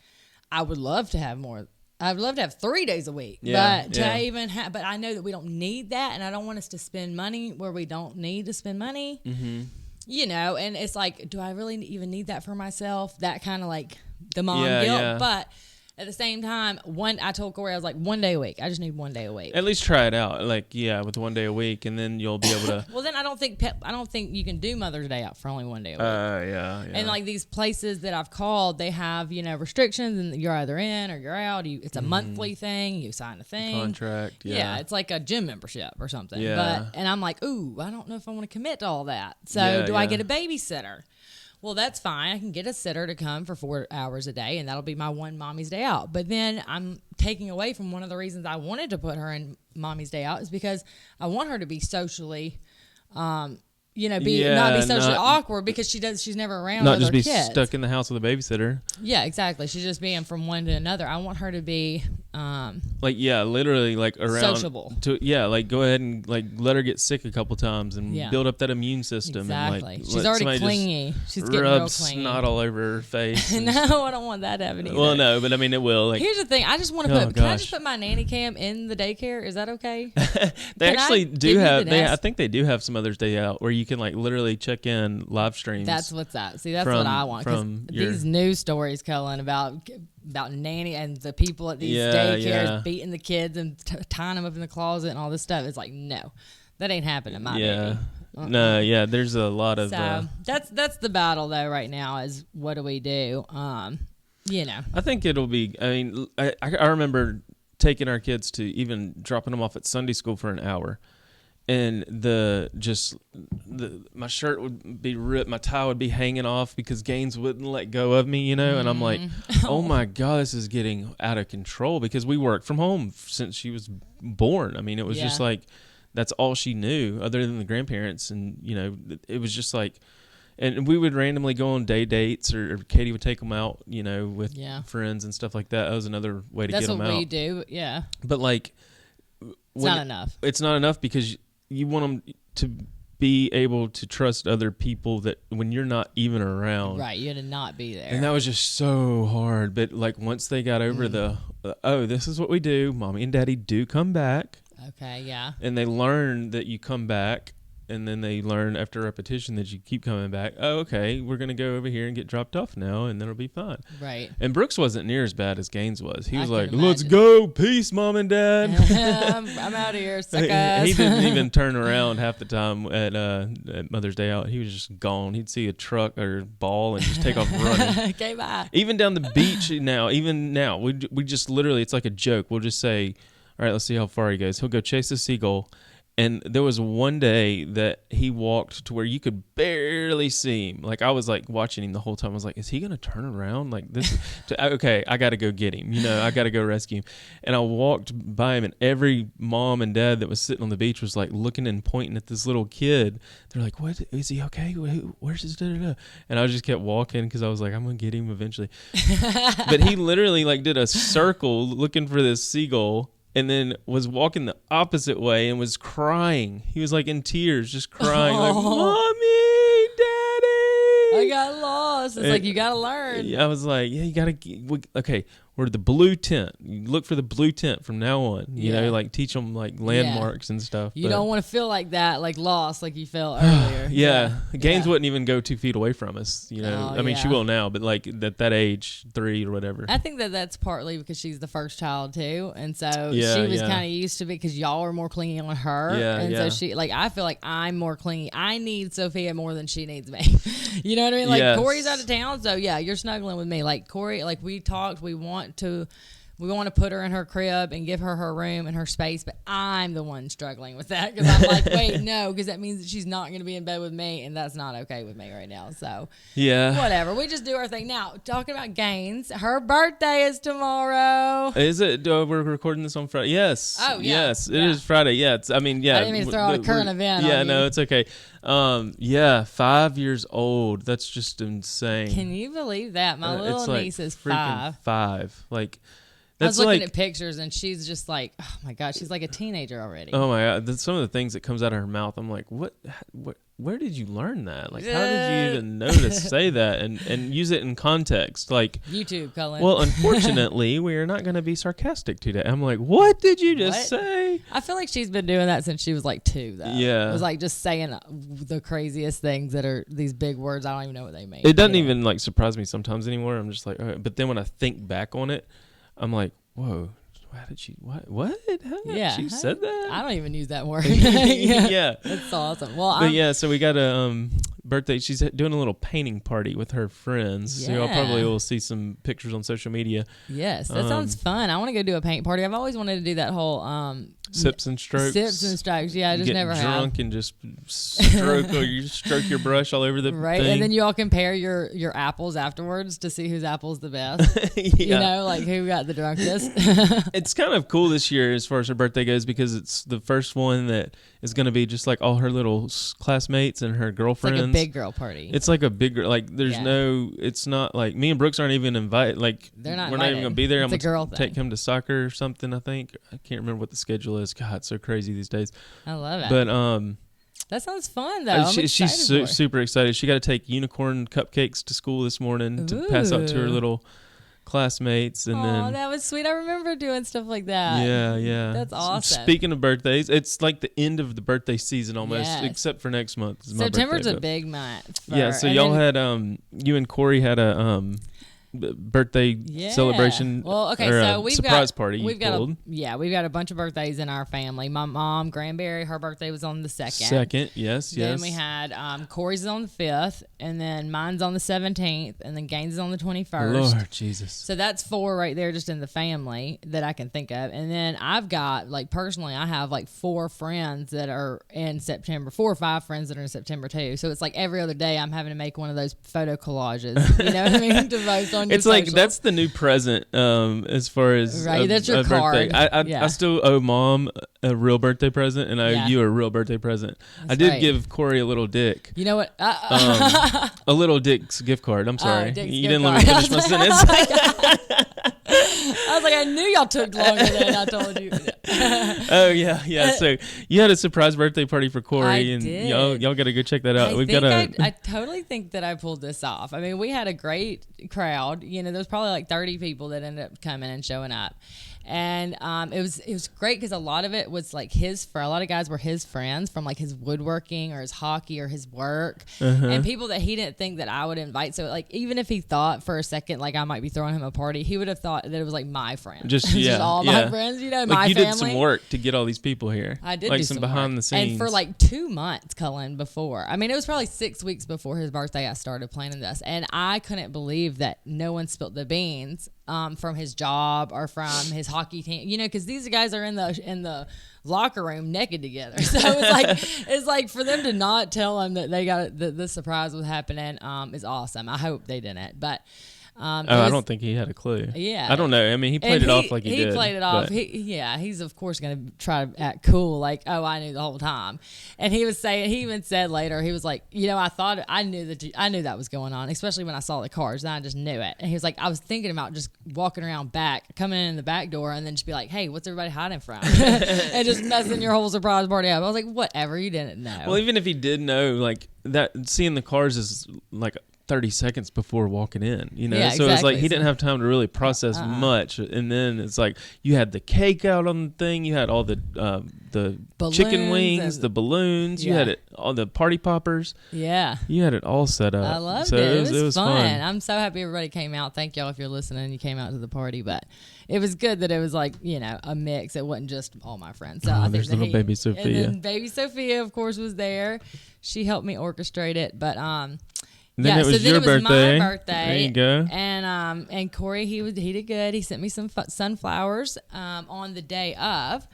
Speaker 2: I would love to have more. I would love to have 3 days a week. But but I know that we don't need that, and I don't want us to spend money where we don't need to spend money.
Speaker 1: Mm-hmm.
Speaker 2: And it's like, do I really even need that for myself? That kind of like the mom guilt.
Speaker 1: Yeah.
Speaker 2: But at the same time, I told Corey, I was like, 1 day a week. I just need 1 day a week.
Speaker 1: At least try it out. Like, with 1 day a week, and then you'll be able to.
Speaker 2: Well, then I don't think you can do Mother's Day out for only 1 day a week.
Speaker 1: Yeah.
Speaker 2: And like these places that I've called, they have, restrictions, and you're either in or you're out. It's a monthly thing. You sign a thing.
Speaker 1: Contract. Yeah.
Speaker 2: It's like a gym membership or something.
Speaker 1: Yeah.
Speaker 2: And I'm like, ooh, I don't know if I want to commit to all that. So do I get a babysitter? Well, that's fine. I can get a sitter to come for 4 hours a day, and that'll be my one mommy's day out. But then I'm taking away from one of the reasons I wanted to put her in mommy's day out is because I want her to be socially, not be socially awkward because she's never around
Speaker 1: not
Speaker 2: other
Speaker 1: just be
Speaker 2: kids.
Speaker 1: stuck in the house with a babysitter.
Speaker 2: Yeah, exactly. She's just being from one to another. I want her to be
Speaker 1: literally like around
Speaker 2: sociable.
Speaker 1: Go ahead and like let her get sick a couple times and build up that immune system.
Speaker 2: Exactly.
Speaker 1: And, like,
Speaker 2: she's already clingy. She's getting real clingy.
Speaker 1: Snot all over her face.
Speaker 2: No, I don't want that to happen either.
Speaker 1: Well, no, but I mean it will. Like,
Speaker 2: here's the thing. I just want to put. Can I just put my nanny cam in the daycare? Is that okay?
Speaker 1: They actually do have. I think they do have some Mother's Day out where you can like literally check in live streams.
Speaker 2: That's what's up. See, that's what I want. These news stories, Cullen, about nanny and the people at these daycares beating the kids and tying them up in the closet and all this stuff. It's like, no, that ain't happening to my baby.
Speaker 1: No, there's a lot of.
Speaker 2: So that's the battle though right now is what do we do?
Speaker 1: I think it'll be. I mean, I remember taking our kids to even dropping them off at Sunday school for an hour. And my shirt would be ripped, my tie would be hanging off because Gaines wouldn't let go of me, and I'm like, oh my God, this is getting out of control because we worked from home since she was born. I mean, it was just like, that's all she knew other than the grandparents. And, it was just like, and we would randomly go on day dates or Katie would take them out, with friends and stuff like that. That was another way to get them out. That's what
Speaker 2: we do, yeah.
Speaker 1: But like,
Speaker 2: it's not enough.
Speaker 1: It's not enough because you want them to be able to trust other people that when you're not even around.
Speaker 2: Right, you had to not be there.
Speaker 1: And that was just so hard. But like once they got over this is what we do. Mommy and Daddy do come back.
Speaker 2: Okay, yeah.
Speaker 1: And they learn that you come back. And then they learn after repetition that you keep coming back. Oh, okay, we're going to go over here and get dropped off now, and then it'll be fine.
Speaker 2: Right.
Speaker 1: And Brooks wasn't near as bad as Gaines was. He was like, let's go. Peace, Mom and Dad.
Speaker 2: I'm out of here, suckers.
Speaker 1: He didn't even turn around half the time at Mother's Day out. He was just gone. He'd see a truck or ball and just take off running.
Speaker 2: Okay, bye.
Speaker 1: Even down the beach now, we just literally, it's like a joke. We'll just say, all right, let's see how far he goes. He'll go chase a seagull. And there was one day that he walked to where you could barely see him. Like I was like watching him the whole time. I was like, is he going to turn around? Like this? Okay, I got to go get him. I got to go rescue him. And I walked by him and every mom and dad that was sitting on the beach was like looking and pointing at this little kid. They're like, what? Is he okay? Where's his da-da-da? And I just kept walking because I was like, I'm going to get him eventually. But he literally like did a circle looking for this seagull. And then was walking the opposite way and was crying. He was like in tears, just crying, like, Mommy, Daddy.
Speaker 2: I got lost. It's like, you got to learn.
Speaker 1: I was like, yeah, you got to, okay, or the blue tent. You look for the blue tent from now on. You know, like teach them like landmarks and stuff.
Speaker 2: You don't want to feel like that, like lost, like you felt earlier.
Speaker 1: Gaines wouldn't even go 2 feet away from us. You know, I mean, she will now, but like at that age, 3 or whatever.
Speaker 2: I think that's partly because she's the first child too, and so she was kind of used to it because y'all are more clingy on her. So she, like, I feel like I'm more clingy. I need Sophia more than she needs me. You know what I mean? Like Corey's out of town, so you're snuggling with me. Like Corey, like we talked, we want to put her in her crib and give her room and her space, but I'm the one struggling with that because I'm like, wait, no, because that means that she's not going to be in bed with me, and that's not okay with me right now. So whatever, we just do our thing. Now, talking about Gaines, her birthday is tomorrow.
Speaker 1: Is it? We're recording this on Friday. Yes.
Speaker 2: Oh yeah.
Speaker 1: Yes, it is Friday. Yeah. I mean,
Speaker 2: I didn't mean to throw out a current event.
Speaker 1: Yeah, no, it's okay. 5 years old. That's just insane.
Speaker 2: Can you believe that? My little niece is 5.
Speaker 1: 5. Like.
Speaker 2: I was looking at pictures, and she's just like, oh my God, she's like a teenager already.
Speaker 1: Oh my God, some of the things that comes out of her mouth, I'm like, what? Where did you learn that? Like, how did you even know to say that and use it in context? Like
Speaker 2: YouTube, Cullen.
Speaker 1: Well, unfortunately, we are not going to be sarcastic today. I'm like, what did you just say?
Speaker 2: I feel like she's been doing that since she was like 2, though.
Speaker 1: Yeah,
Speaker 2: it was like just saying the craziest things that are these big words. I don't even know what they mean.
Speaker 1: It doesn't even like surprise me sometimes anymore. I'm just like, okay. But then when I think back on it, I'm like, whoa, how did she, what? How did she said that?
Speaker 2: I don't even use that word.
Speaker 1: Yeah.
Speaker 2: That's awesome. Well,
Speaker 1: so we got a birthday. She's doing a little painting party with her friends. So y'all probably will see some pictures on social media.
Speaker 2: Yes, that sounds fun. I want to go do a paint party. I've always wanted to do that whole
Speaker 1: sips and strokes.
Speaker 2: Yeah, I just never have.
Speaker 1: Get drunk and just stroke your brush all over the thing.
Speaker 2: And then you all compare your apples afterwards to see whose apple's the best. You know, like who got the drunkest.
Speaker 1: It's kind of cool this year as far as her birthday goes because it's the first one that is going to be just like all her little classmates and her girlfriends.
Speaker 2: It's like a big girl party.
Speaker 1: It's like a big, like there's it's not like me and Brooks aren't even invited. Like
Speaker 2: they're not.
Speaker 1: We're not even going to be there.
Speaker 2: It's
Speaker 1: I'm
Speaker 2: going
Speaker 1: to take him to soccer or something. I think I can't remember what the schedule is. God, it's so crazy these days.
Speaker 2: I love it.
Speaker 1: But
Speaker 2: that sounds fun though.
Speaker 1: She's super excited. She got to take unicorn cupcakes to school this morning to pass out to her little classmates, and then
Speaker 2: that was sweet. I remember doing stuff like that.
Speaker 1: Yeah,
Speaker 2: that's awesome.
Speaker 1: Speaking of birthdays, it's like the end of the birthday season almost, except for next month.
Speaker 2: September's a big month.
Speaker 1: So y'all had you and Corey had a birthday celebration.
Speaker 2: Well, okay,
Speaker 1: so
Speaker 2: we've
Speaker 1: surprise party.
Speaker 2: We've got a bunch of birthdays in our family. My mom, Granberry, her birthday was on the 2nd.
Speaker 1: Yes.
Speaker 2: Then we had Corey's on the 5th, and then mine's on the 17th, and then Gaines is on the 21st.
Speaker 1: Lord Jesus.
Speaker 2: So that's 4 right there, just in the family that I can think of. And then I've got, like, personally, I have like 4 friends that are in September, 4 or 5 friends that are in September too. So it's like every other day I'm having to make one of those photo collages. You know what I mean? To post on
Speaker 1: it's like that's the new present as far as
Speaker 2: that's your card.
Speaker 1: I still owe Mom a real birthday present, and I owe you a real birthday present.
Speaker 2: That's
Speaker 1: I did give Corey a little dick.
Speaker 2: You know what?
Speaker 1: A little Dick's gift card. I'm sorry. You didn't let me finish my sentence.
Speaker 2: I was like, I knew y'all took longer than I told you.
Speaker 1: Oh yeah. So you had a surprise birthday party for Corey, and
Speaker 2: did.
Speaker 1: y'all got to go check that out.
Speaker 2: I totally think that I pulled this off. I mean, we had a great crowd. You know, there was probably like 30 people that ended up coming and showing up. And it was great because a lot of it was like a lot of guys were his friends from like his woodworking or his hockey or his work, and people that he didn't think that I would invite. So like even if he thought for a second like I might be throwing him a party, he would have thought that it was like my friends, just all my friends. You know, like my
Speaker 1: you
Speaker 2: family.
Speaker 1: Did some work to get all these people here.
Speaker 2: I did
Speaker 1: like
Speaker 2: do
Speaker 1: some behind
Speaker 2: work.
Speaker 1: the scenes,
Speaker 2: and for like 2 months, Cullen. Before it was probably 6 weeks before his birthday, I started planning this, and I couldn't believe that no one spilled the beans. From his job or from his hockey team, you know, because these guys are in the locker room naked together. So it's like for them to not tell him that they got the surprise was happening is awesome. I hope they didn't, but.
Speaker 1: I don't think he had a clue.
Speaker 2: Yeah.
Speaker 1: I don't know. I mean, he played it off like he did.
Speaker 2: He played it off. He's of course going to try to act cool, like, oh, I knew the whole time. And he even said later, he was like, you know, I knew that was going on, especially when I saw the cards, and I just knew it. And he was like, I was thinking about just walking around coming in the back door, and then just be like, hey, what's everybody hiding from? And just messing your whole surprise party up. I was like, whatever, you didn't know.
Speaker 1: Well, even if he did know, like that, seeing the cards is like 30 seconds before walking in, you know?
Speaker 2: Yeah,
Speaker 1: so it's like
Speaker 2: exactly.
Speaker 1: he didn't have time to really process much. And then it's like you had the cake out on the thing. You had all the chicken
Speaker 2: Balloons
Speaker 1: wings,
Speaker 2: and-
Speaker 1: the balloons. You
Speaker 2: Yeah.
Speaker 1: had it, all the party poppers.
Speaker 2: Yeah.
Speaker 1: You had it all set up.
Speaker 2: I loved
Speaker 1: so
Speaker 2: it. It was fun.
Speaker 1: fun.
Speaker 2: I'm so happy everybody came out. Thank y'all if you're listening. You came out to the party, but it was good that it was like, you know, a mix. It wasn't just all my friends. So I think
Speaker 1: there's
Speaker 2: that
Speaker 1: little baby Sophia.
Speaker 2: And then baby Sophia, of course, was there. She helped me orchestrate it, but
Speaker 1: Then
Speaker 2: yeah.
Speaker 1: it was
Speaker 2: so then
Speaker 1: your
Speaker 2: it was
Speaker 1: birthday.
Speaker 2: my birthday.
Speaker 1: There you go.
Speaker 2: And Corey, he did good. He sent me some sunflowers on the day of.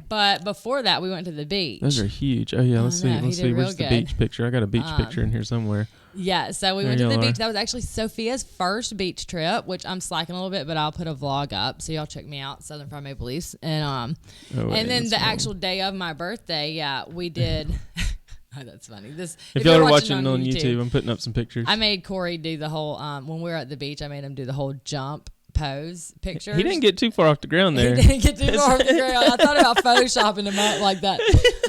Speaker 2: But before that, we went to the beach.
Speaker 1: Those are huge. Oh yeah, let's see.
Speaker 2: know, he
Speaker 1: Let's
Speaker 2: did
Speaker 1: see.
Speaker 2: real
Speaker 1: Where's the
Speaker 2: good.
Speaker 1: beach picture? I got a beach picture in here somewhere.
Speaker 2: Yeah, so we
Speaker 1: There
Speaker 2: went to the
Speaker 1: y'all
Speaker 2: beach.
Speaker 1: are.
Speaker 2: That was actually Sophia's first beach trip, which I'm slacking a little bit, but I'll put a vlog up, so y'all check me out, Southern Fried Maple Leafs. And
Speaker 1: Oh, wait,
Speaker 2: and then
Speaker 1: that's
Speaker 2: the
Speaker 1: wrong.
Speaker 2: actual day of my birthday, yeah, we did. Oh, that's funny. This
Speaker 1: If
Speaker 2: you're
Speaker 1: y'all are watching on YouTube, I'm putting up some pictures.
Speaker 2: I made Corey do the whole when we were at the beach. I made him do the whole jump pose picture.
Speaker 1: He didn't get too far off the ground there.
Speaker 2: He didn't get too far off the ground. I thought about photoshopping him up like that.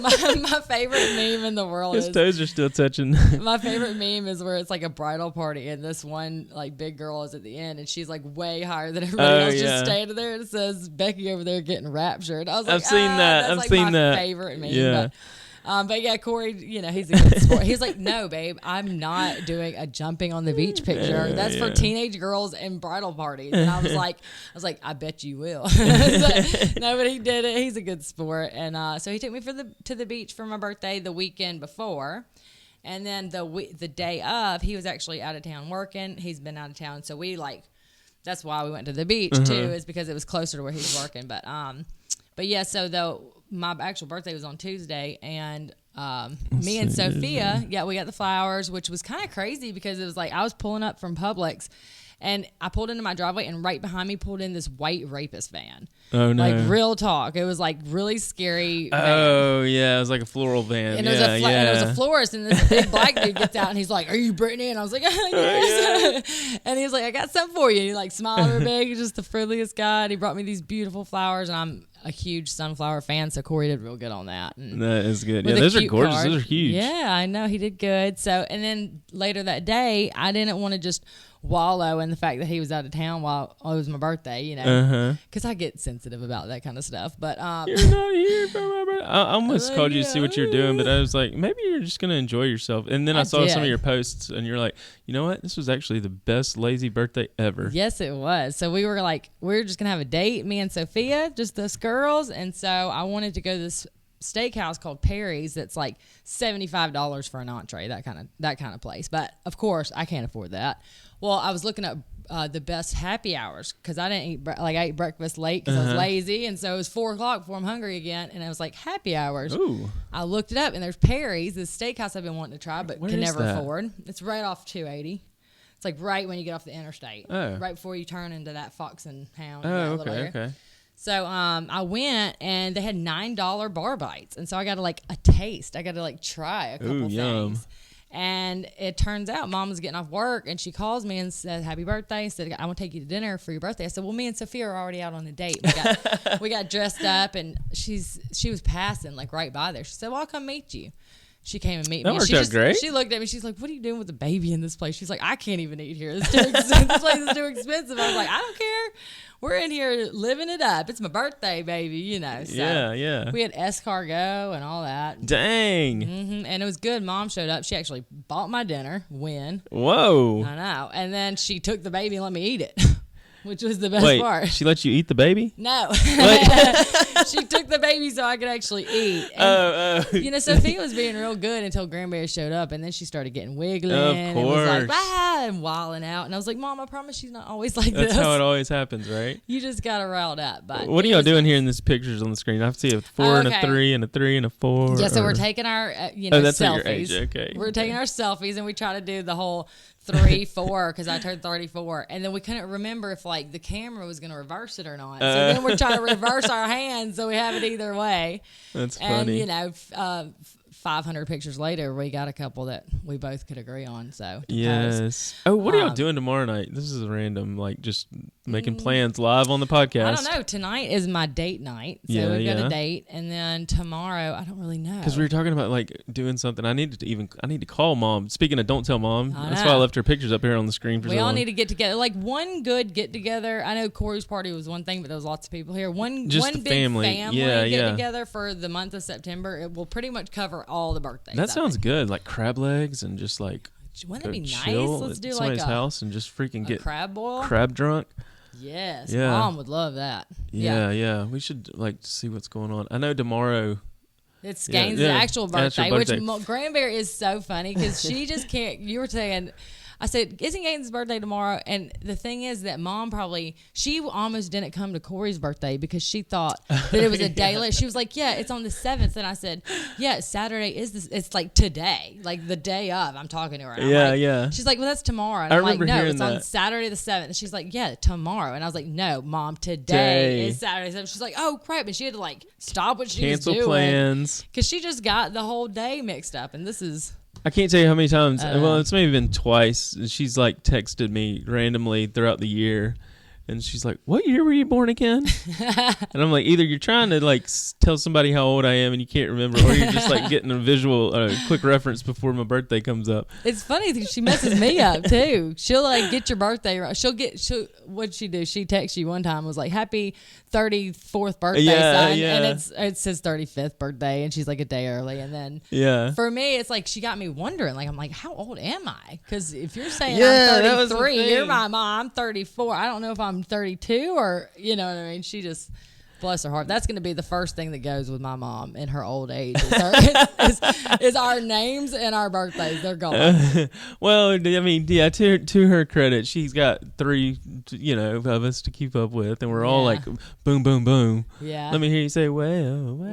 Speaker 2: My favorite meme in the world
Speaker 1: His
Speaker 2: is
Speaker 1: toes are still touching.
Speaker 2: my favorite meme is where it's like a bridal party and this one like big girl is at the end and she's like way higher than everybody else
Speaker 1: yeah.
Speaker 2: just standing there and it says Becky over there getting raptured. I was like,
Speaker 1: I've seen that.
Speaker 2: That's
Speaker 1: I've
Speaker 2: like
Speaker 1: seen
Speaker 2: my
Speaker 1: that.
Speaker 2: favorite meme.
Speaker 1: Yeah.
Speaker 2: But yeah, Corey, you know, he's a good sport. He's like, no, babe, I'm not doing a jumping on the beach picture. That's for teenage girls and bridal parties. And I was like, I bet you will. So, no, but he did it. He's a good sport. And so he took me to the beach for my birthday the weekend before. And then the day of, he was actually out of town working. He's been out of town. So that's why we went to the beach too, is because it was closer to where he was working. But yeah, so my actual birthday was on Tuesday, and me and Sophia, we got the flowers, which was kind of crazy because it was like I was pulling up from Publix, and I pulled into my driveway, and right behind me pulled in this white rapist van.
Speaker 1: Oh no!
Speaker 2: Like real talk, it was like really scary.
Speaker 1: Oh yeah, it was like a floral van.
Speaker 2: And,
Speaker 1: yeah,
Speaker 2: and it was a florist, and this big black dude gets out, and he's like, "Are you Britany?" And I was like, "Yes." And he was like, "I got something for you." And he like smiled real big, just the friendliest guy. And he brought me these beautiful flowers, and I'm a huge sunflower fan, so Corey did real good on that. And
Speaker 1: that is good.
Speaker 2: with
Speaker 1: Yeah,
Speaker 2: a
Speaker 1: those are
Speaker 2: cute
Speaker 1: gorgeous.
Speaker 2: card.
Speaker 1: Those are huge.
Speaker 2: Yeah, I know he did good. So, and then later that day, I didn't want to just wallow in the fact that he was out of town while it was my birthday, you know, because I get sensitive about that kind of stuff. But
Speaker 1: You're not here for my birthday. I almost called you to see what you're doing, but I was like, maybe you're just gonna enjoy yourself. And then I saw some of
Speaker 2: did.
Speaker 1: your posts, and you're like, you know what? This was actually the best lazy birthday ever.
Speaker 2: Yes, it was. So we were just going to have a date, me and Sophia, just us girls. And so I wanted to go to this steakhouse called Perry's that's like $75 for an entree, that kind of place. But of course, I can't afford that. Well, I was looking at the best happy hours because I didn't eat I ate breakfast late because I was lazy, and so it was 4:00 before I'm hungry again, and I was like happy hours.
Speaker 1: Ooh.
Speaker 2: I looked it up, and there's Perry's, this steakhouse I've been wanting to try but
Speaker 1: Where
Speaker 2: can
Speaker 1: is
Speaker 2: never
Speaker 1: that?
Speaker 2: afford. It's right off 280. It's like right when you get off the interstate, right before you turn into that Fox and Hound.
Speaker 1: Oh,
Speaker 2: little area.
Speaker 1: okay.
Speaker 2: So I went, and they had $9 bar bites, and so I got to like a taste. I got to like try a couple
Speaker 1: Ooh,
Speaker 2: things.
Speaker 1: yum.
Speaker 2: And it turns out Mom was getting off work, and she calls me and said, "Happy birthday!" Said, "I want to take you to dinner for your birthday." I said, "Well, me and Sophia are already out on a date. We got dressed up, and she was passing like right by there. She said, "Well, I'll come meet you." She came and meet
Speaker 1: That
Speaker 2: me.
Speaker 1: worked out great.
Speaker 2: She looked at me. She's like, "What are you doing with a baby in this place?" She's like, "I can't even eat here. It's too expensive. This place is too expensive." I was like, "I don't care. We're in here living it up. It's my birthday, baby, you know." So
Speaker 1: Yeah.
Speaker 2: we had escargot and all that.
Speaker 1: Dang.
Speaker 2: And it was good. Mom showed up. She actually bought my dinner.
Speaker 1: Whoa.
Speaker 2: I know. And then she took the baby and let me eat it, which was the best
Speaker 1: Wait,
Speaker 2: part.
Speaker 1: she let you eat the baby?
Speaker 2: No. She took the baby so I could actually eat. And,
Speaker 1: Oh.
Speaker 2: you know, Sophia was being real good until Granberry showed up, and then she started getting wiggling.
Speaker 1: Of
Speaker 2: And was like,
Speaker 1: course.
Speaker 2: and wilding out. And I was like, "Mom, I promise she's not always like
Speaker 1: That's
Speaker 2: this.
Speaker 1: how it always happens, right?
Speaker 2: You just got her riled up." But
Speaker 1: What are
Speaker 2: it
Speaker 1: y'all
Speaker 2: was
Speaker 1: doing
Speaker 2: nice.
Speaker 1: here in these pictures on the screen? I see a 4 and a
Speaker 2: Okay.
Speaker 1: 3 and a 3 and a 4.
Speaker 2: Yeah, so we're
Speaker 1: or-
Speaker 2: taking our,
Speaker 1: that's at
Speaker 2: selfies.
Speaker 1: your age, okay.
Speaker 2: We're taking our selfies, and we try to do the whole 3, 4, because I turned 34, and then we couldn't remember if like the camera was going to reverse it or not. So then we're trying to reverse our hands so we have it either way.
Speaker 1: That's
Speaker 2: And
Speaker 1: funny.
Speaker 2: 500 pictures later, we got a couple that we both could agree on. So to post.
Speaker 1: Yes. Oh, what are y'all
Speaker 2: Um,
Speaker 1: doing tomorrow night? This is random, like just making plans live on the podcast.
Speaker 2: I don't know. Tonight is my date night, so we've got a date, and then tomorrow I don't really know.
Speaker 1: Because we were talking about like doing something. I need to call Mom. Speaking of, don't tell Mom. That's why I left her pictures up here on the screen for.
Speaker 2: We all need to get together. Like one good get together. I know Corey's party was one thing, but there was lots of people here. One big family get together for the month of September. It will pretty much cover all the birthdays.
Speaker 1: That sounds good. Like crab legs and just like.
Speaker 2: Wouldn't that be nice? Let's do
Speaker 1: somebody's
Speaker 2: like
Speaker 1: house and just freaking get
Speaker 2: crab boil,
Speaker 1: crab drunk.
Speaker 2: Yes, Mom would love that.
Speaker 1: Yeah. We should like see what's going on. I know tomorrow.
Speaker 2: It's Gaines' actual birthday, which Granberry is so funny because she just can't. You were saying. I said, isn't Gaines' birthday tomorrow? And the thing is that Mom she almost didn't come to Corey's birthday because she thought that it was a day late. She was like, yeah, it's on the 7th. And I said, yeah, Saturday is this. It's like today, like the day of. I'm talking to her.
Speaker 1: Yeah.
Speaker 2: She's like, well, that's tomorrow. And I'm like, no, it's on Saturday the 7th. And she's like, yeah, tomorrow. And I was like, no, Mom, today is Saturday the 7th. She's like, oh, crap. And she had to like stop what she was doing.
Speaker 1: Cancel plans.
Speaker 2: Because she just got the whole day mixed up. And this is...
Speaker 1: I can't tell you how many times. Well, it's maybe been twice. She's like texted me randomly throughout the year, and she's like, "What year were you born again?" And I'm like, either you're trying to like tell somebody how old I am and you can't remember, or you're just like getting a visual, quick reference before my birthday comes up.
Speaker 2: It's funny that she messes me up too. She'll like get your birthday right. What'd she do? She texted you one time, was like, "Happy 34th birthday, son," and it says 35th birthday, and she's like a day early. And then for me, it's like she got me wondering. Like I'm like, how old am I? Because if you're saying I'm 33, you're my mom. I'm 34. I don't know if I'm 32 or you know what I mean. She just. Bless her heart. That's going to be the first thing that goes with my mom in her old age. Is our names and our birthdays. They're gone.
Speaker 1: Well, I mean, yeah. To her credit, she's got 3, of us to keep up with, and we're all like, boom, boom, boom.
Speaker 2: Yeah.
Speaker 1: Let me hear you say, well.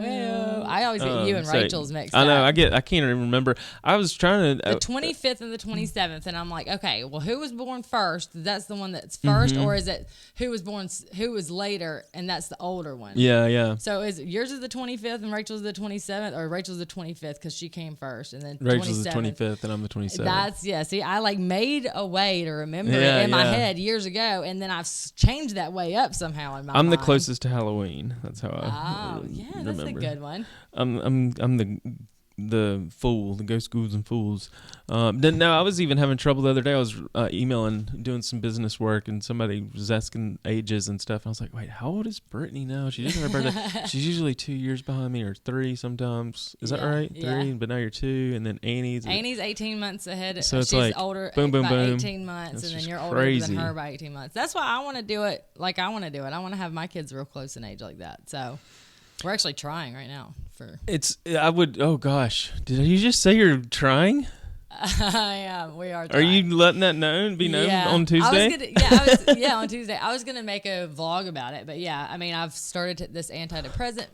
Speaker 2: I always get you and Rachel's mixed up.
Speaker 1: I know. I can't even remember. I was trying to
Speaker 2: the 25th and the 27th, and I'm like, okay, well, who was born first? That's the one that's first, or is it who was later, and that's the older one?
Speaker 1: Yeah.
Speaker 2: So yours is the 25th and Rachel's the 27th, or Rachel's the 25th because she came first, and then
Speaker 1: Rachel's the 25th and I'm the 27th.
Speaker 2: See, I like made a way to remember it in my head years ago, and then I've changed that way up somehow in my mind.
Speaker 1: I'm the closest to Halloween. That's how I
Speaker 2: that's a good one.
Speaker 1: I'm the fool, the ghost ghouls and fools. I was even having trouble the other day. I was emailing, doing some business work, and somebody was asking ages and stuff. I was like, wait, how old is Britany now? She didn't have her birthday. She's usually 2 years behind me, or 3 sometimes. Is that right? 3, but now you're 2. And then Annie's 18
Speaker 2: months ahead.
Speaker 1: So it's
Speaker 2: she's
Speaker 1: like
Speaker 2: older
Speaker 1: boom, boom,
Speaker 2: by
Speaker 1: boom.
Speaker 2: 18 months,
Speaker 1: That's
Speaker 2: and then you're
Speaker 1: crazy.
Speaker 2: older than her by 18 months. That's why I want to do it like I want to do it. I want to have my kids real close in age like that. So we're actually trying right now for.
Speaker 1: Oh gosh, did you just say you're trying?
Speaker 2: Yeah, we are.
Speaker 1: Are you letting that be known on Tuesday?
Speaker 2: On Tuesday. I was gonna make a vlog about it, but yeah, I mean, I've started this antidepressant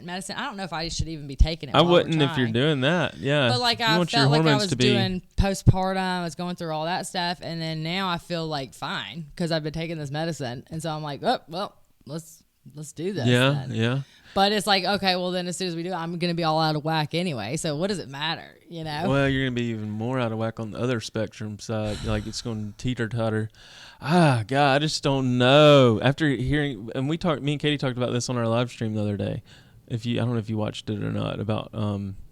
Speaker 2: medicine. I don't know if I should even be taking it.
Speaker 1: I wouldn't if you're doing that. Yeah,
Speaker 2: but like I felt like I was doing postpartum. I was going through all that stuff, and then now I feel like fine because I've been taking this medicine, and so I'm like, oh well, let's do this.
Speaker 1: Yeah.
Speaker 2: But it's like, okay, well then as soon as we do it, I'm going to be all out of whack anyway. So what does it matter,
Speaker 1: Well, you're going to be even more out of whack on the other spectrum side. Like it's going to teeter-totter. God, I just don't know. After hearing, and me and Katie talked about this on our live stream the other day. I don't know if you watched it or not, about,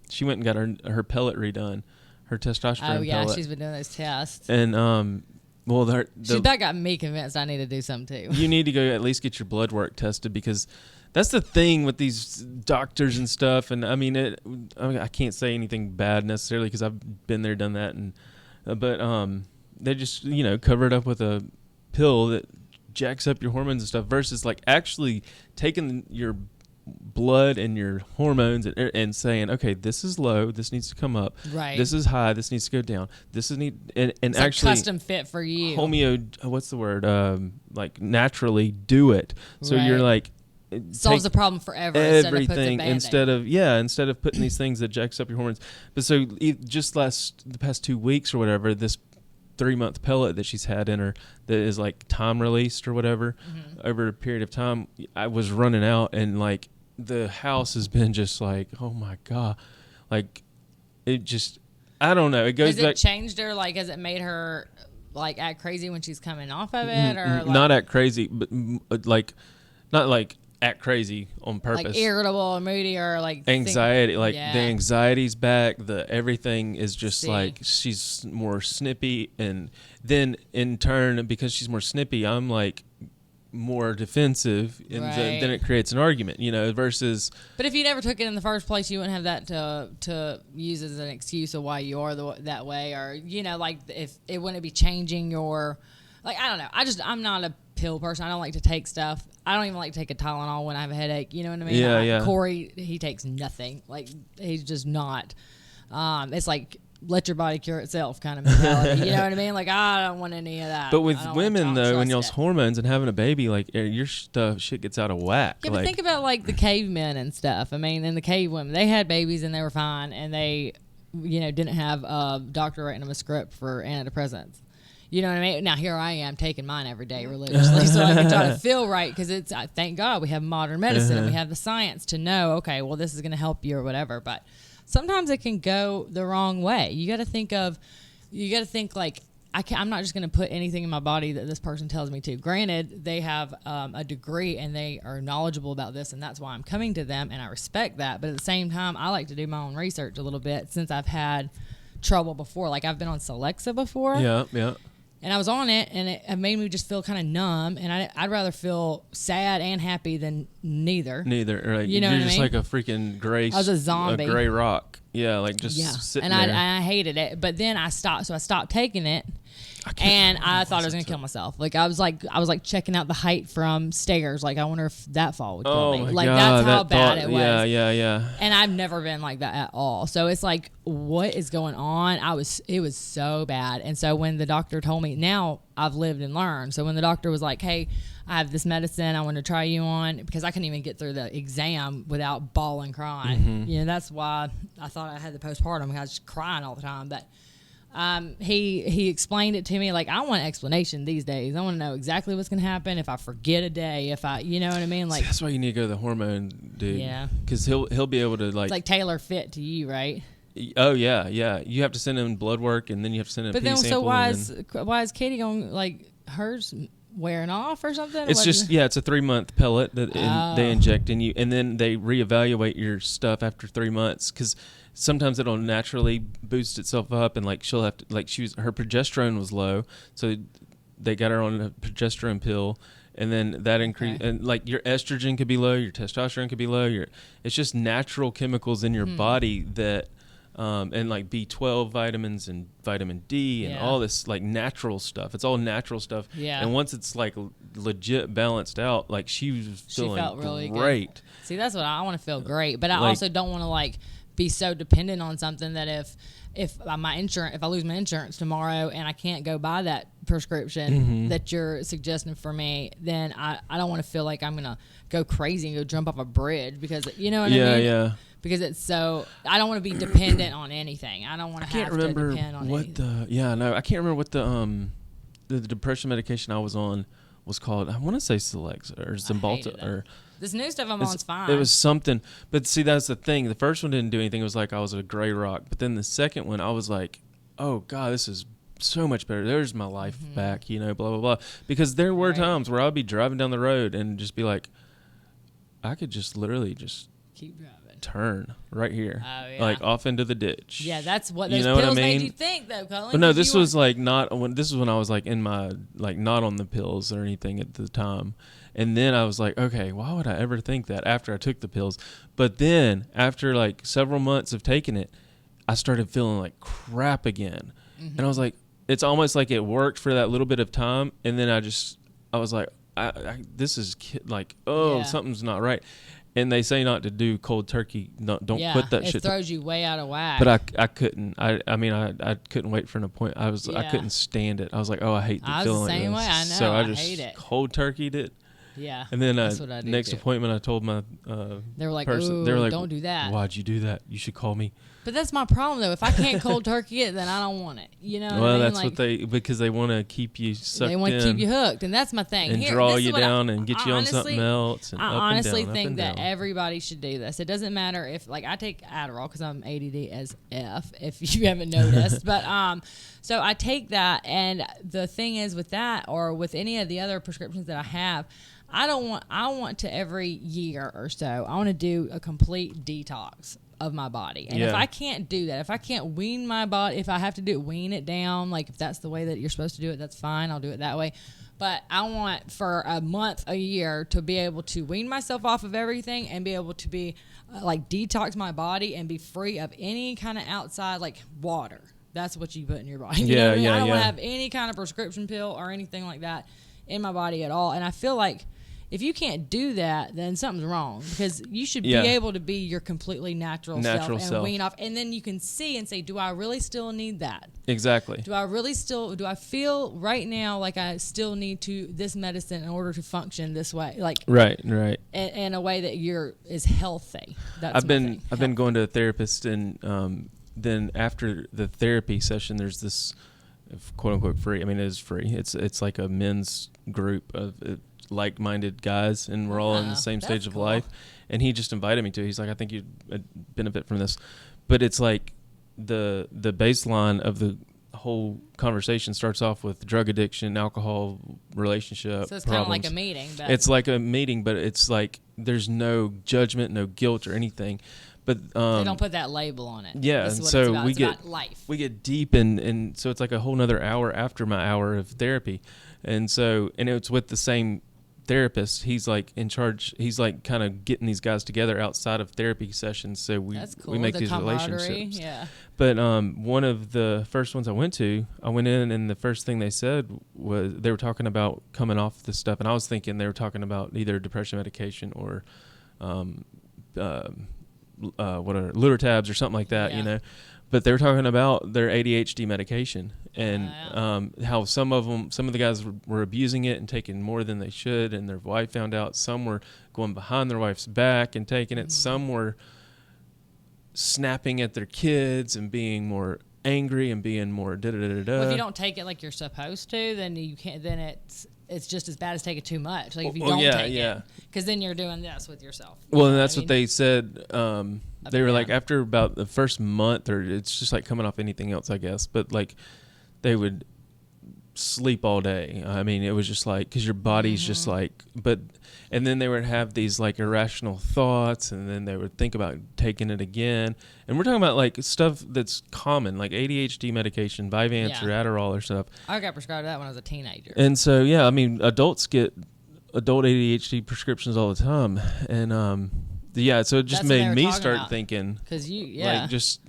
Speaker 1: she went and got her pellet redone, her testosterone
Speaker 2: Oh, yeah,
Speaker 1: pellet.
Speaker 2: she's been doing those tests.
Speaker 1: And,
Speaker 2: that got me convinced I need to do something too.
Speaker 1: You need to go at least get your blood work tested, because that's the thing with these doctors and stuff. And I mean, I can't say anything bad necessarily because I've been there, done that, and but they just cover it up with a pill that jacks up your hormones and stuff, versus like actually taking your blood and your hormones and saying, okay, this is low, this needs to come up,
Speaker 2: right? This
Speaker 1: is high, this needs to go down. This is and
Speaker 2: it's
Speaker 1: actually
Speaker 2: like custom fit for you.
Speaker 1: What's the word? Like naturally do it. So you're like
Speaker 2: solves the problem forever.
Speaker 1: Everything instead of putting these things that jacks up your hormones. But so just the past 2 weeks or whatever, this 3-month pellet that she's had in her that is like time released or whatever, over a period of time, I was running out, and like the house has been just like, oh my God, like it just, I don't know. It goes
Speaker 2: back. Has it changed her? Like, has it made her like act crazy when she's coming off of it, or like,
Speaker 1: not act crazy, but like not like act crazy on purpose.
Speaker 2: Like irritable or moody or like
Speaker 1: anxiety, the anxiety's back. The everything is just like she's more snippy, and then in turn, because she's more snippy, I'm like more defensive, and then it creates an argument, versus.
Speaker 2: But if you never took it in the first place, you wouldn't have that to use as an excuse of why you are that way, or like if it wouldn't be changing your, like, I don't know. I'm not a pill person. I don't like to take stuff. I don't even like to take a Tylenol when I have a headache. You know what I mean?
Speaker 1: Yeah.
Speaker 2: Corey, he takes nothing. Like, he's just not. It's like, let your body cure itself kind of mentality. You know what I mean? Like, I don't want any of that.
Speaker 1: But with women, though, when y'all's hormones and having a baby, like, your shit gets out of whack.
Speaker 2: Yeah, but think about, like, the cavemen and stuff. I mean, and the cave women, they had babies and they were fine, and they, didn't have a doctor writing them a script for antidepressants. You know what I mean? Now, here I am taking mine every day religiously so I can try to feel right, because it's, thank God, we have modern medicine and we have the science to know, okay, well, this is going to help you or whatever. But sometimes it can go the wrong way. You got to think like, I'm not just going to put anything in my body that this person tells me to. Granted, they have a degree and they are knowledgeable about this, and that's why I'm coming to them, and I respect that. But at the same time, I like to do my own research a little bit, since I've had trouble before. Like, I've been on Celexa before.
Speaker 1: Yeah.
Speaker 2: And I was on it, and it made me just feel kind of numb. And I'd rather feel sad and happy than neither.
Speaker 1: Right?
Speaker 2: You know
Speaker 1: You're
Speaker 2: what
Speaker 1: just
Speaker 2: I mean?
Speaker 1: like a freaking gray.
Speaker 2: I was a zombie.
Speaker 1: A gray rock. Yeah, like just sitting there.
Speaker 2: And I hated it. But then I stopped. So I stopped taking it. And I thought I was going to kill myself. Like, I was like checking out the height from stairs. Like, I wonder if that fall would kill me. Like, that's how bad it was.
Speaker 1: Yeah.
Speaker 2: And I've never been like that at all. So it's like, what is going on? It was so bad. And so when the doctor told me, now I've lived and learned. So when the doctor was like, hey, I have this medicine I want to try you on, because I couldn't even get through the exam without bawling, crying. That's why I thought I had the postpartum, because I was just crying all the time. But he explained it to me. Like, I want an explanation these days. I want to know exactly what's going to happen if I forget a day, if I, you know what I mean? Like,
Speaker 1: see, that's why you need to go to the hormone dude.
Speaker 2: Yeah.
Speaker 1: Because he'll be able to, like.
Speaker 2: It's like tailor fit to you, right?
Speaker 1: Oh, yeah. You have to send him blood work, and then you have to send him a pee sample.
Speaker 2: But then, why is Katie going, like, hers wearing off or something?
Speaker 1: It's just, it's a 3-month pellet that they inject in you, and then they reevaluate your stuff after 3 months, because sometimes it'll naturally boost itself up, and like she'll have to, like, her progesterone was low, so they got her on a progesterone pill, and then that increase, and like your estrogen could be low, your testosterone could be low, it's just natural chemicals in your body that and like B12 vitamins and vitamin D and all this like natural stuff. It's all natural stuff. Yeah. And once it's like legit balanced out, like she was feeling felt really great. Good.
Speaker 2: See, that's what I want to feel great, but I also don't want to like be so dependent on something that if I lose my insurance tomorrow and I can't go buy that prescription that you're suggesting for me, then I don't want to feel like I'm gonna go crazy and go jump off a bridge, because you know what I mean? Yeah. Because it's so, I don't want to be dependent on anything. I don't want to have to depend on anything.
Speaker 1: I can't remember what the depression medication I was on was called. I want to say Celexa or Cymbalta or.
Speaker 2: This new stuff I'm on is fine.
Speaker 1: It was something, but see, that's the thing. The first one didn't do anything. It was like I was a gray rock. But then the second one, I was like, oh God, this is so much better. There's my life back, blah, blah, blah. Because there were times where I'd be driving down the road and just be like, I could just literally just
Speaker 2: keep driving.
Speaker 1: Turn right here, like off into the ditch.
Speaker 2: Yeah, that's what those pills made you think, though, Cullen.
Speaker 1: But no, this was like not when. This was when I was like in my like not on the pills or anything at the time, and then I was like, okay, why would I ever think that after I took the pills? But then after like several months of taking it, I started feeling like crap again, and I was like, it's almost like it worked for that little bit of time, and then I was like, this is like, something's not right. And they say not to do cold turkey. Don't put that shit.
Speaker 2: It throws you way out of whack.
Speaker 1: But I couldn't. I couldn't wait for an appointment. I couldn't stand it. I was like, I hate the feeling.
Speaker 2: I was the same way. I know.
Speaker 1: So I just
Speaker 2: hate it.
Speaker 1: cold turkeyed it.
Speaker 2: Yeah.
Speaker 1: And then next appointment, I told my
Speaker 2: they were like,
Speaker 1: person.
Speaker 2: Ooh,
Speaker 1: they were like,
Speaker 2: don't do that.
Speaker 1: Why'd you do that? You should call me.
Speaker 2: But that's my problem, though. If I can't cold turkey it, then I don't want it. You know what I mean?
Speaker 1: That's
Speaker 2: like,
Speaker 1: because they want to keep you sucked in.
Speaker 2: They want to keep you hooked, and that's my thing.
Speaker 1: And draw you down and get you on something else. And
Speaker 2: I
Speaker 1: up and
Speaker 2: honestly
Speaker 1: down,
Speaker 2: think
Speaker 1: up
Speaker 2: that
Speaker 1: and down.
Speaker 2: everybody should do this. It doesn't matter if, like, I take Adderall because I'm ADD as F, if you haven't noticed. But so I take that, and the thing is with that, or with any of the other prescriptions that I have, I want to every year or so, I want to do a complete detox of my body. And if I can't do that, if I can't wean my body, if I have to wean it down, like if that's the way that you're supposed to do it, that's fine. I'll do it that way. But I want for a month, a year to be able to wean myself off of everything and be able to be like detox my body and be free of any kind of outside, like water. That's what you put in your body. You know what I mean? I don't want to have any kind of prescription pill or anything like that in my body at all. And I feel like if you can't do that, then something's wrong, because you should be able to be your completely natural self and wean off. And then you can see and say, do I really still need that?
Speaker 1: Exactly.
Speaker 2: Do I feel right now like I still need this medicine in order to function this way? Like
Speaker 1: right.
Speaker 2: In a way that is healthy. That's
Speaker 1: I've been going to a therapist, and then after the therapy session, there's this quote unquote free. I mean, it is free. It's like a men's group of like-minded guys, and we're all in the same stage of life. And he just invited me to. He's like, I think you'd benefit from this. But it's like the baseline of the whole conversation starts off with drug addiction, alcohol, relationship.
Speaker 2: So it's
Speaker 1: kind
Speaker 2: of like a meeting. But
Speaker 1: it's like a meeting, but it's like there's no judgment, no guilt or anything. But
Speaker 2: they don't put that label on it.
Speaker 1: Yeah,
Speaker 2: this is what
Speaker 1: so
Speaker 2: it's about.
Speaker 1: we
Speaker 2: it's
Speaker 1: get
Speaker 2: about life.
Speaker 1: We get deep and so it's like a whole nother hour after my hour of therapy, and it's with the same therapist. He's like in charge. He's like kind of getting these guys together outside of therapy sessions. So
Speaker 2: That's cool.
Speaker 1: we make
Speaker 2: the
Speaker 1: these relationships.
Speaker 2: Yeah.
Speaker 1: But one of the first ones I went in, and the first thing they said was they were talking about coming off this stuff, and I was thinking they were talking about either depression medication or what are Luratabs or something like that, you know. But they were talking about their ADHD medication and how some of the guys were abusing it and taking more than they should, and their wife found out. Some were going behind their wife's back and taking it. Some were snapping at their kids and being more angry and being more da-da-da-da-da.
Speaker 2: Well, if you don't take it like you're supposed to, then you can't. Then it's just as bad as taking too much. Like if you don't take it, because then you're doing this with yourself.
Speaker 1: Well, and that's what they said. They were like, after about the first month, or it's just like coming off anything else, I guess. But like, they would sleep all day. I mean, it was just like, because your body's just like, and then they would have these like irrational thoughts, and then they would think about taking it again. And we're talking about like stuff that's common, like ADHD medication, Vyvanse or Adderall or stuff.
Speaker 2: I got prescribed that when I was a teenager.
Speaker 1: And so, I mean, adults get adult ADHD prescriptions all the time. And, so it just made me start thinking,
Speaker 2: because
Speaker 1: like just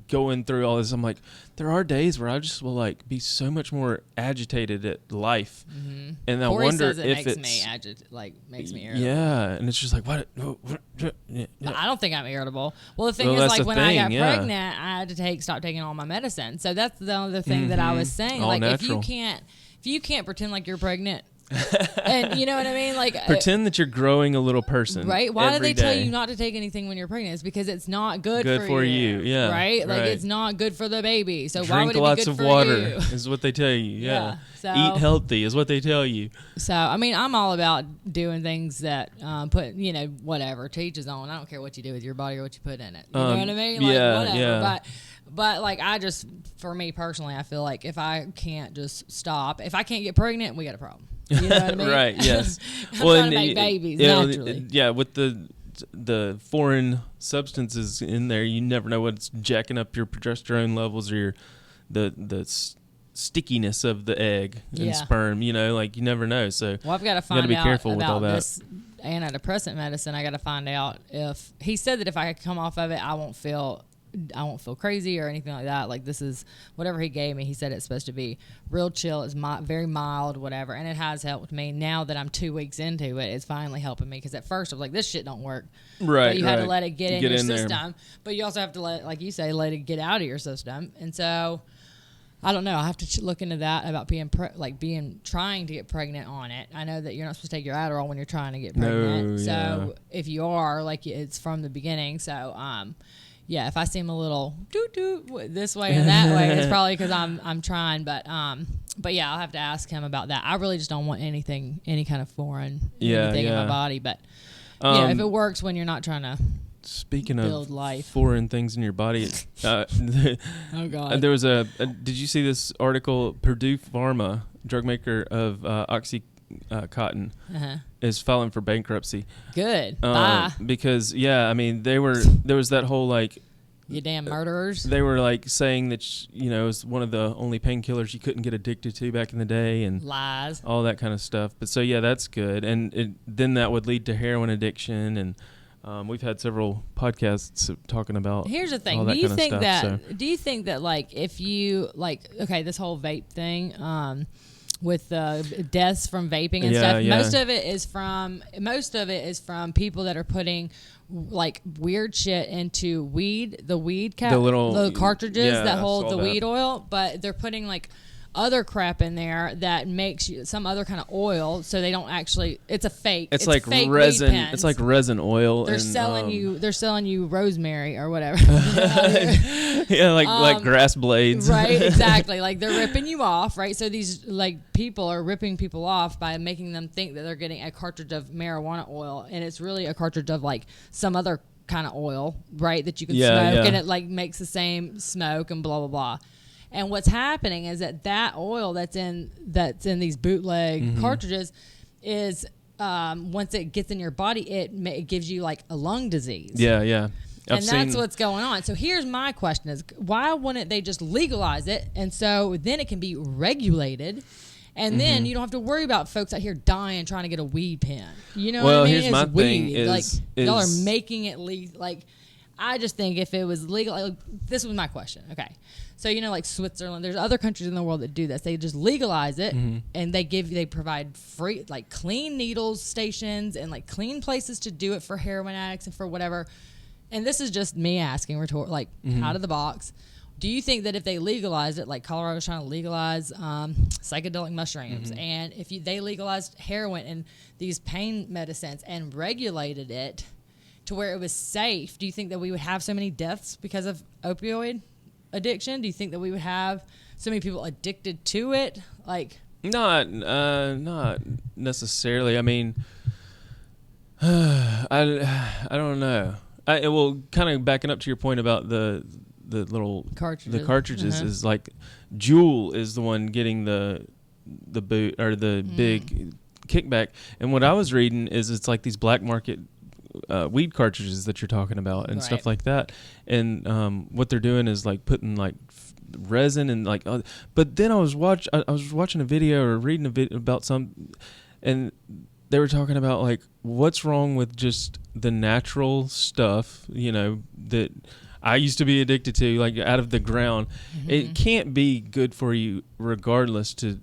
Speaker 1: going through all this. I'm like, there are days where I just will like be so much more agitated at life, and I wonder if it
Speaker 2: makes me irritable.
Speaker 1: Yeah, and it's just like what?
Speaker 2: I don't think I'm irritable. Well, the thing is, like when I got pregnant, I had to stop taking all my medicine. So that's the other thing that I was saying.
Speaker 1: All
Speaker 2: like
Speaker 1: natural.
Speaker 2: if you can't pretend like you're pregnant. And you know what I mean? Like
Speaker 1: pretend that you're growing a little person,
Speaker 2: right? Why do they tell you not to take anything when you're pregnant? It's because it's not good for you.
Speaker 1: Yeah,
Speaker 2: right. Like it's not good for the baby. So why would it be
Speaker 1: lots
Speaker 2: good
Speaker 1: of
Speaker 2: for
Speaker 1: water
Speaker 2: you?
Speaker 1: Is what they tell you. Yeah.
Speaker 2: So,
Speaker 1: eat healthy is what they tell you.
Speaker 2: So I mean, I'm all about doing things that put whatever, to each his own. I don't care what you do with your body or what you put in it. You know what I mean? Like, whatever.
Speaker 1: Yeah.
Speaker 2: But like for me personally, I feel like if I can't just stop, if I can't get pregnant, we got a problem. You know what I mean?
Speaker 1: Right. Yes.
Speaker 2: I'm trying to make babies naturally.
Speaker 1: With the foreign substances in there, you never know what's jacking up your progesterone levels or the stickiness of the egg and sperm. Like you never know. So
Speaker 2: I've got to find
Speaker 1: be
Speaker 2: out
Speaker 1: careful
Speaker 2: about
Speaker 1: with all that.
Speaker 2: This antidepressant medicine. I got to find out if he said that if I come off of it, I won't feel crazy or anything like that. Like this is whatever he gave me. He said it's supposed to be real chill. It's very mild, whatever. And it has helped me. Now that I'm 2 weeks into it, it's finally helping me. Because at first I was like, this shit don't work.
Speaker 1: Right.
Speaker 2: But you had to let it get in your system.
Speaker 1: There.
Speaker 2: But you also have to let it get out of your system. And so I don't know. I have to look into that about trying to get pregnant on it. I know that you're not supposed to take your Adderall when you're trying to get pregnant.
Speaker 1: No,
Speaker 2: so if you are, like, it's from the beginning. So yeah, if I seem a little this way or that way, it's probably because I'm trying. But yeah, I'll have to ask him about that. I really just don't want any kind of foreign anything in my body. But if it works when you're not trying to.
Speaker 1: Speaking
Speaker 2: build
Speaker 1: of
Speaker 2: life.
Speaker 1: foreign things in your body,
Speaker 2: oh God!
Speaker 1: There was did you see this article? Purdue Pharma, drug maker of OxyContin, is filing for bankruptcy.
Speaker 2: Good. Bye.
Speaker 1: Because there was that whole like.
Speaker 2: You damn murderers.
Speaker 1: They were like saying that it was one of the only painkillers you couldn't get addicted to back in the day, and
Speaker 2: lies,
Speaker 1: all that kind of stuff. But so that's good, and then that would lead to heroin addiction and. We've had several podcasts talking about.
Speaker 2: Here's the thing: do you think that like if you this whole vape thing with deaths from vaping and stuff, most of it is from people that are putting like weird shit into the cartridges that hold the weed oil, but they're putting like other crap in there that makes you some other kind of oil, so they don't actually. It's a fake. It's like fake
Speaker 1: resin.
Speaker 2: Weed pens.
Speaker 1: It's like resin oil.
Speaker 2: They're selling you rosemary or whatever.
Speaker 1: like grass blades.
Speaker 2: Right, exactly. Like they're ripping you off, right? So these like people are ripping people off by making them think that they're getting a cartridge of marijuana oil, and it's really a cartridge of like some other kind of oil, right? That you can smoke, and it like makes the same smoke and blah blah blah. And what's happening is that oil that's in these bootleg cartridges is once it gets in your body, it gives you like a lung disease.
Speaker 1: Yeah.
Speaker 2: That's what's going on. So here's my question: is why wouldn't they just legalize it, and so then it can be regulated, and then you don't have to worry about folks out here dying trying to get a weed pen. You know what I mean?
Speaker 1: Here's my thing:
Speaker 2: y'all are making it legal. Like, I just think if it was legal, this was my question. Okay. So, like Switzerland, there's other countries in the world that do this. They just legalize it and they provide free, like clean needles stations and like clean places to do it for heroin addicts and for whatever. And this is just me asking, out of the box. Do you think that if they legalized it, like Colorado's trying to legalize psychedelic mushrooms, and if they legalized heroin and these pain medicines and regulated it to where it was safe, do you think that we would have so many deaths because of opioid addiction? Do you think that we would have so many people addicted to it? Like,
Speaker 1: not necessarily. I mean, I don't know. Kind of backing up to your point about the little cartridges is like Juul is the one getting the boot or the big kickback. And what I was reading is it's like these black market weed cartridges that you're talking about and stuff like that, and what they're doing is like putting like resin and like but then I was watching a video or reading a video about some, and they were talking about like what's wrong with just the natural stuff that I used to be addicted to, like out of the ground. It can't be good for you regardless to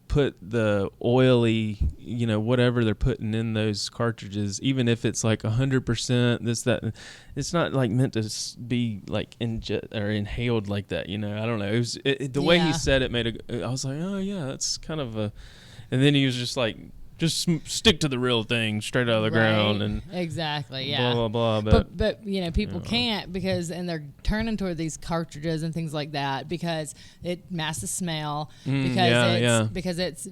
Speaker 1: put the oily, whatever they're putting in those cartridges, even if it's like 100% this, that, it's not like meant to be like inhaled like that. I don't know. It was the way he said it I was like, oh yeah, that's kind of and then he was just like, just stick to the real thing straight out of the ground and
Speaker 2: exactly
Speaker 1: blah blah blah.
Speaker 2: But people can't and they're turning toward these cartridges and things like that because it masks the smell because it's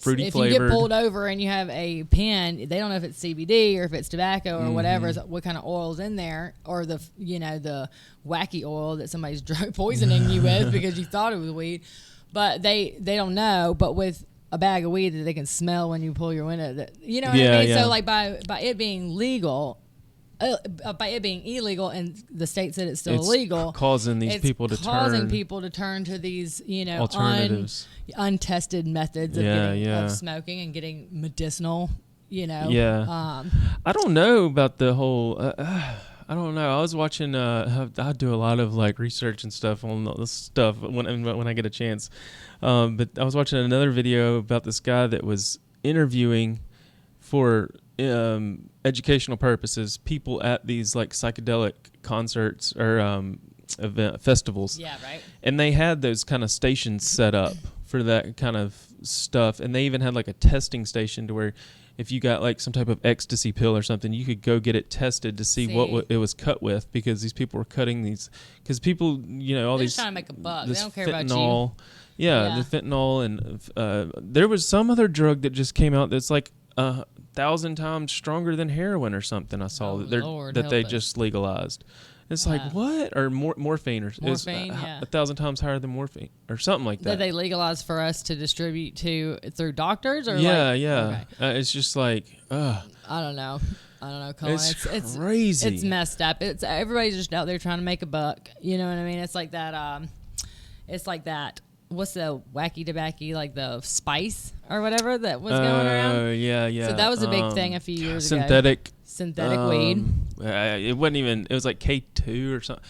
Speaker 1: fruity
Speaker 2: if
Speaker 1: flavored.
Speaker 2: You get pulled over and you have a pen, they don't know if it's CBD or if it's tobacco or whatever, what kind of oil's in there, or the the wacky oil that somebody's drug poisoning you with because you thought it was weed, but they don't know. But with a bag of weed that they can smell when you pull your window. What I mean? Yeah. So like by it being legal, by it being illegal, and the state said it's still illegal,
Speaker 1: causing people to
Speaker 2: turn to these
Speaker 1: alternatives,
Speaker 2: untested methods of smoking and getting medicinal.
Speaker 1: I don't know about the whole. I don't know. I was watching. I do a lot of like research and stuff on this stuff when I get a chance. But I was watching another video about this guy that was interviewing for educational purposes people at these like psychedelic concerts or festivals.
Speaker 2: Yeah, right.
Speaker 1: And they had those kind of stations set up for that kind of stuff. And they even had like a testing station to where if you got like some type of ecstasy pill or something, you could go get it tested to see what it was cut with, because these people were cutting these, because people, all
Speaker 2: They're
Speaker 1: these
Speaker 2: just trying to make a buck. They don't care
Speaker 1: fentanyl,
Speaker 2: about you.
Speaker 1: Yeah, the fentanyl, and there was some other drug that just came out that's like 1,000 times stronger than heroin or something. I saw that they just legalized. It's like, what? Or morphine, or
Speaker 2: morphine,
Speaker 1: 1,000 times higher than morphine, or something like that.
Speaker 2: That they legalized for us to distribute through doctors, or
Speaker 1: Okay. It's just like,
Speaker 2: I don't know, Cullen.
Speaker 1: It's crazy.
Speaker 2: It's messed up. It's everybody's just out there trying to make a buck. You know what I mean? It's like that. What's the wacky tobacco, like the spice or whatever that was going around?
Speaker 1: Yeah.
Speaker 2: So that was a big thing a few years
Speaker 1: ago.
Speaker 2: Synthetic weed.
Speaker 1: It wasn't even. It was like K2 or something.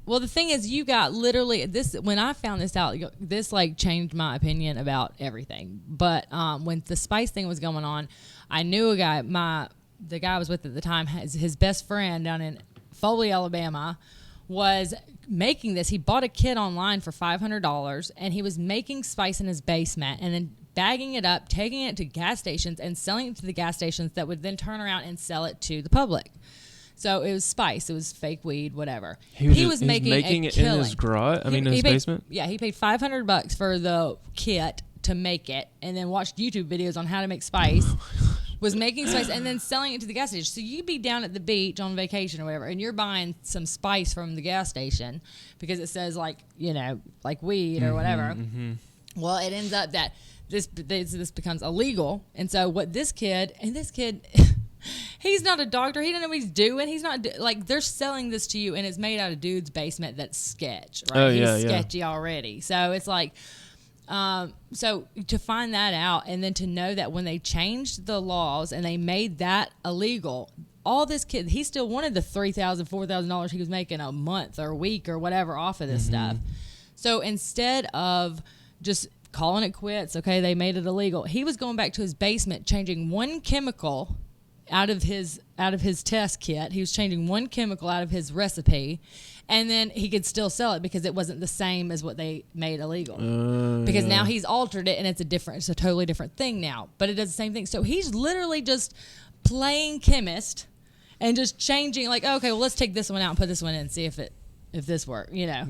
Speaker 2: Well, the thing is, you got literally this. When I found this out, this like changed my opinion about everything. But when the spice thing was going on, I knew a guy. The guy I was with at the time, his best friend down in Foley, Alabama, was making this. He bought a kit online for $500, and he was making spice in his basement, and then bagging it up, taking it to gas stations, and selling it to the gas stations that would then turn around and sell it to the public. So it was spice. It was fake weed, whatever. He was making it
Speaker 1: in his garage. In his basement.
Speaker 2: Yeah, he paid $500 for the kit to make it, and then watched YouTube videos on how to make spice. Was making spice and then selling it to the gas station. So you'd be down at the beach on vacation or whatever, and you're buying some spice from the gas station because it says like weed or whatever. Mm-hmm. Well, it ends up that this becomes illegal. And so what this kid, he's not a doctor. He doesn't know what he's doing. He's not like, they're selling this to you, and it's made out of dude's basement that's sketch, right? He's sketchy already. So it's like, so to find that out, and then to know that when they changed the laws and they made that illegal, all this kid, he still wanted the $3,000, $4,000 he was making a month or a week or whatever off of this stuff. So instead of just calling it quits, okay, they made it illegal, he was going back to his basement, changing one chemical out of his test kit. He was changing one chemical out of his recipe, and then he could still sell it because it wasn't the same as what they made illegal. Because now he's altered it, and it's a totally different thing now. But it does the same thing. So he's literally just playing chemist and just changing, like, okay, well, let's take this one out and put this one in and see if this works,
Speaker 1: Yeah.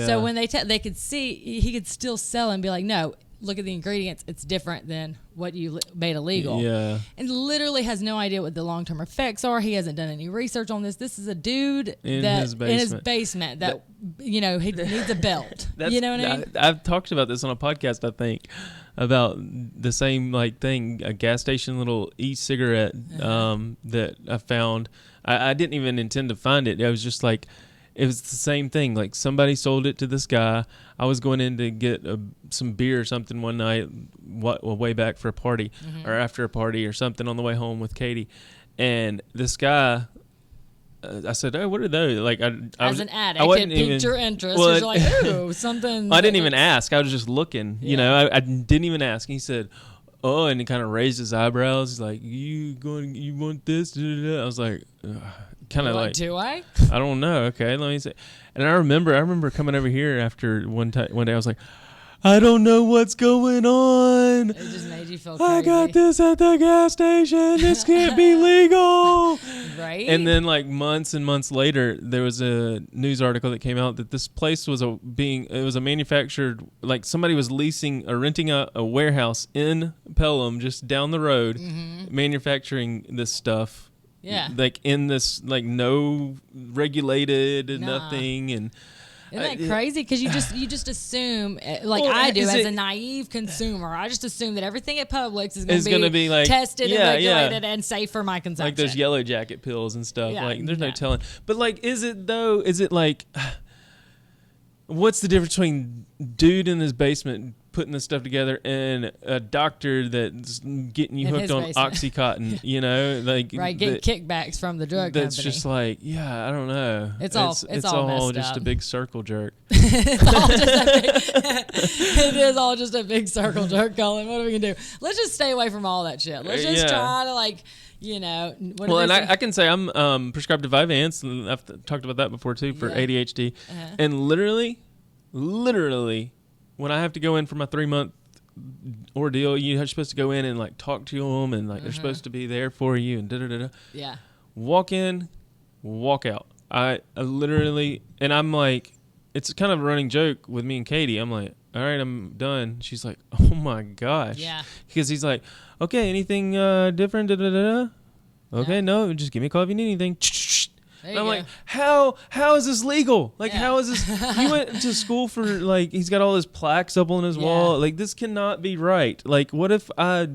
Speaker 2: So when they could see, he could still sell and be like, no, look at the ingredients, it's different than what you made illegal. Yeah. And literally has no idea what the long-term effects are. He hasn't done any research on this. This is a dude in his basement that he needs a belt. You know what I mean?
Speaker 1: I've talked about this on a podcast, I think, about the same thing, a gas station little e-cigarette that I found. I didn't even intend to find it. I was just like, it was the same thing. Like, somebody sold it to this guy. I was going in to get some beer or something one night, way back for a party, or after a party or something on the way home with Katie. And this guy, I said, "Oh, what are those?" Like,
Speaker 2: as an addict, it piqued your interest. Well, you're like, "Ooh, something."
Speaker 1: I didn't even ask. I was just looking. I didn't even ask. He said, "Oh," and he kind of raised his eyebrows. He's like, "You want this?" I was like, kind of like,
Speaker 2: do I?
Speaker 1: I don't know. Okay, let me say. And I remember coming over here after one day. I was like, I don't know what's going on.
Speaker 2: It just made you feel crazy.
Speaker 1: I got this at the gas station. This can't be legal.
Speaker 2: Right.
Speaker 1: And then like months and months later, there was a news article that came out that this place was a manufactured, like somebody was leasing or renting a warehouse in Pelham just down the road, manufacturing this stuff.
Speaker 2: Yeah.
Speaker 1: Like in this, like no regulated and nothing. And
Speaker 2: isn't that crazy? Because you just assume, like I do as a naive consumer, I just assume that everything at Publix is going to be like, tested and regulated and safe for my consumption.
Speaker 1: Like those Yellow Jacket pills and stuff.
Speaker 2: Yeah.
Speaker 1: Like there's no telling. But like, is it though? Is it like, what's the difference between dude in his basement putting this stuff together and a doctor that's getting you hooked on OxyContin, like
Speaker 2: getting kickbacks from the drug
Speaker 1: that's
Speaker 2: company.
Speaker 1: Just like, I don't know.
Speaker 2: It's all
Speaker 1: just a big circle jerk.
Speaker 2: It is all just a big circle jerk, Cullen. What are we gonna do? Let's just stay away from all that shit. Let's just try to
Speaker 1: Well, and I can say I'm prescribed to Vyvanse, and I've talked about that before too, for ADHD. And literally, when I have to go in for my 3-month ordeal. You're supposed to go in and like talk to them, and like they're supposed to be there for you, and da da da da.
Speaker 2: Yeah.
Speaker 1: Walk in, walk out. I literally, and I'm like, it's kind of a running joke with me and Katie. I'm like, all right, I'm done. She's like, oh my gosh.
Speaker 2: Yeah.
Speaker 1: Because he's like, okay, anything different? Da da da da. Okay, no, just give me a call if you need anything.
Speaker 2: There
Speaker 1: And I'm
Speaker 2: you
Speaker 1: like, how is this legal? Like, how is this? You went to school for, like, he's got all his plaques up on his wall. Like, this cannot be right. Like, what if I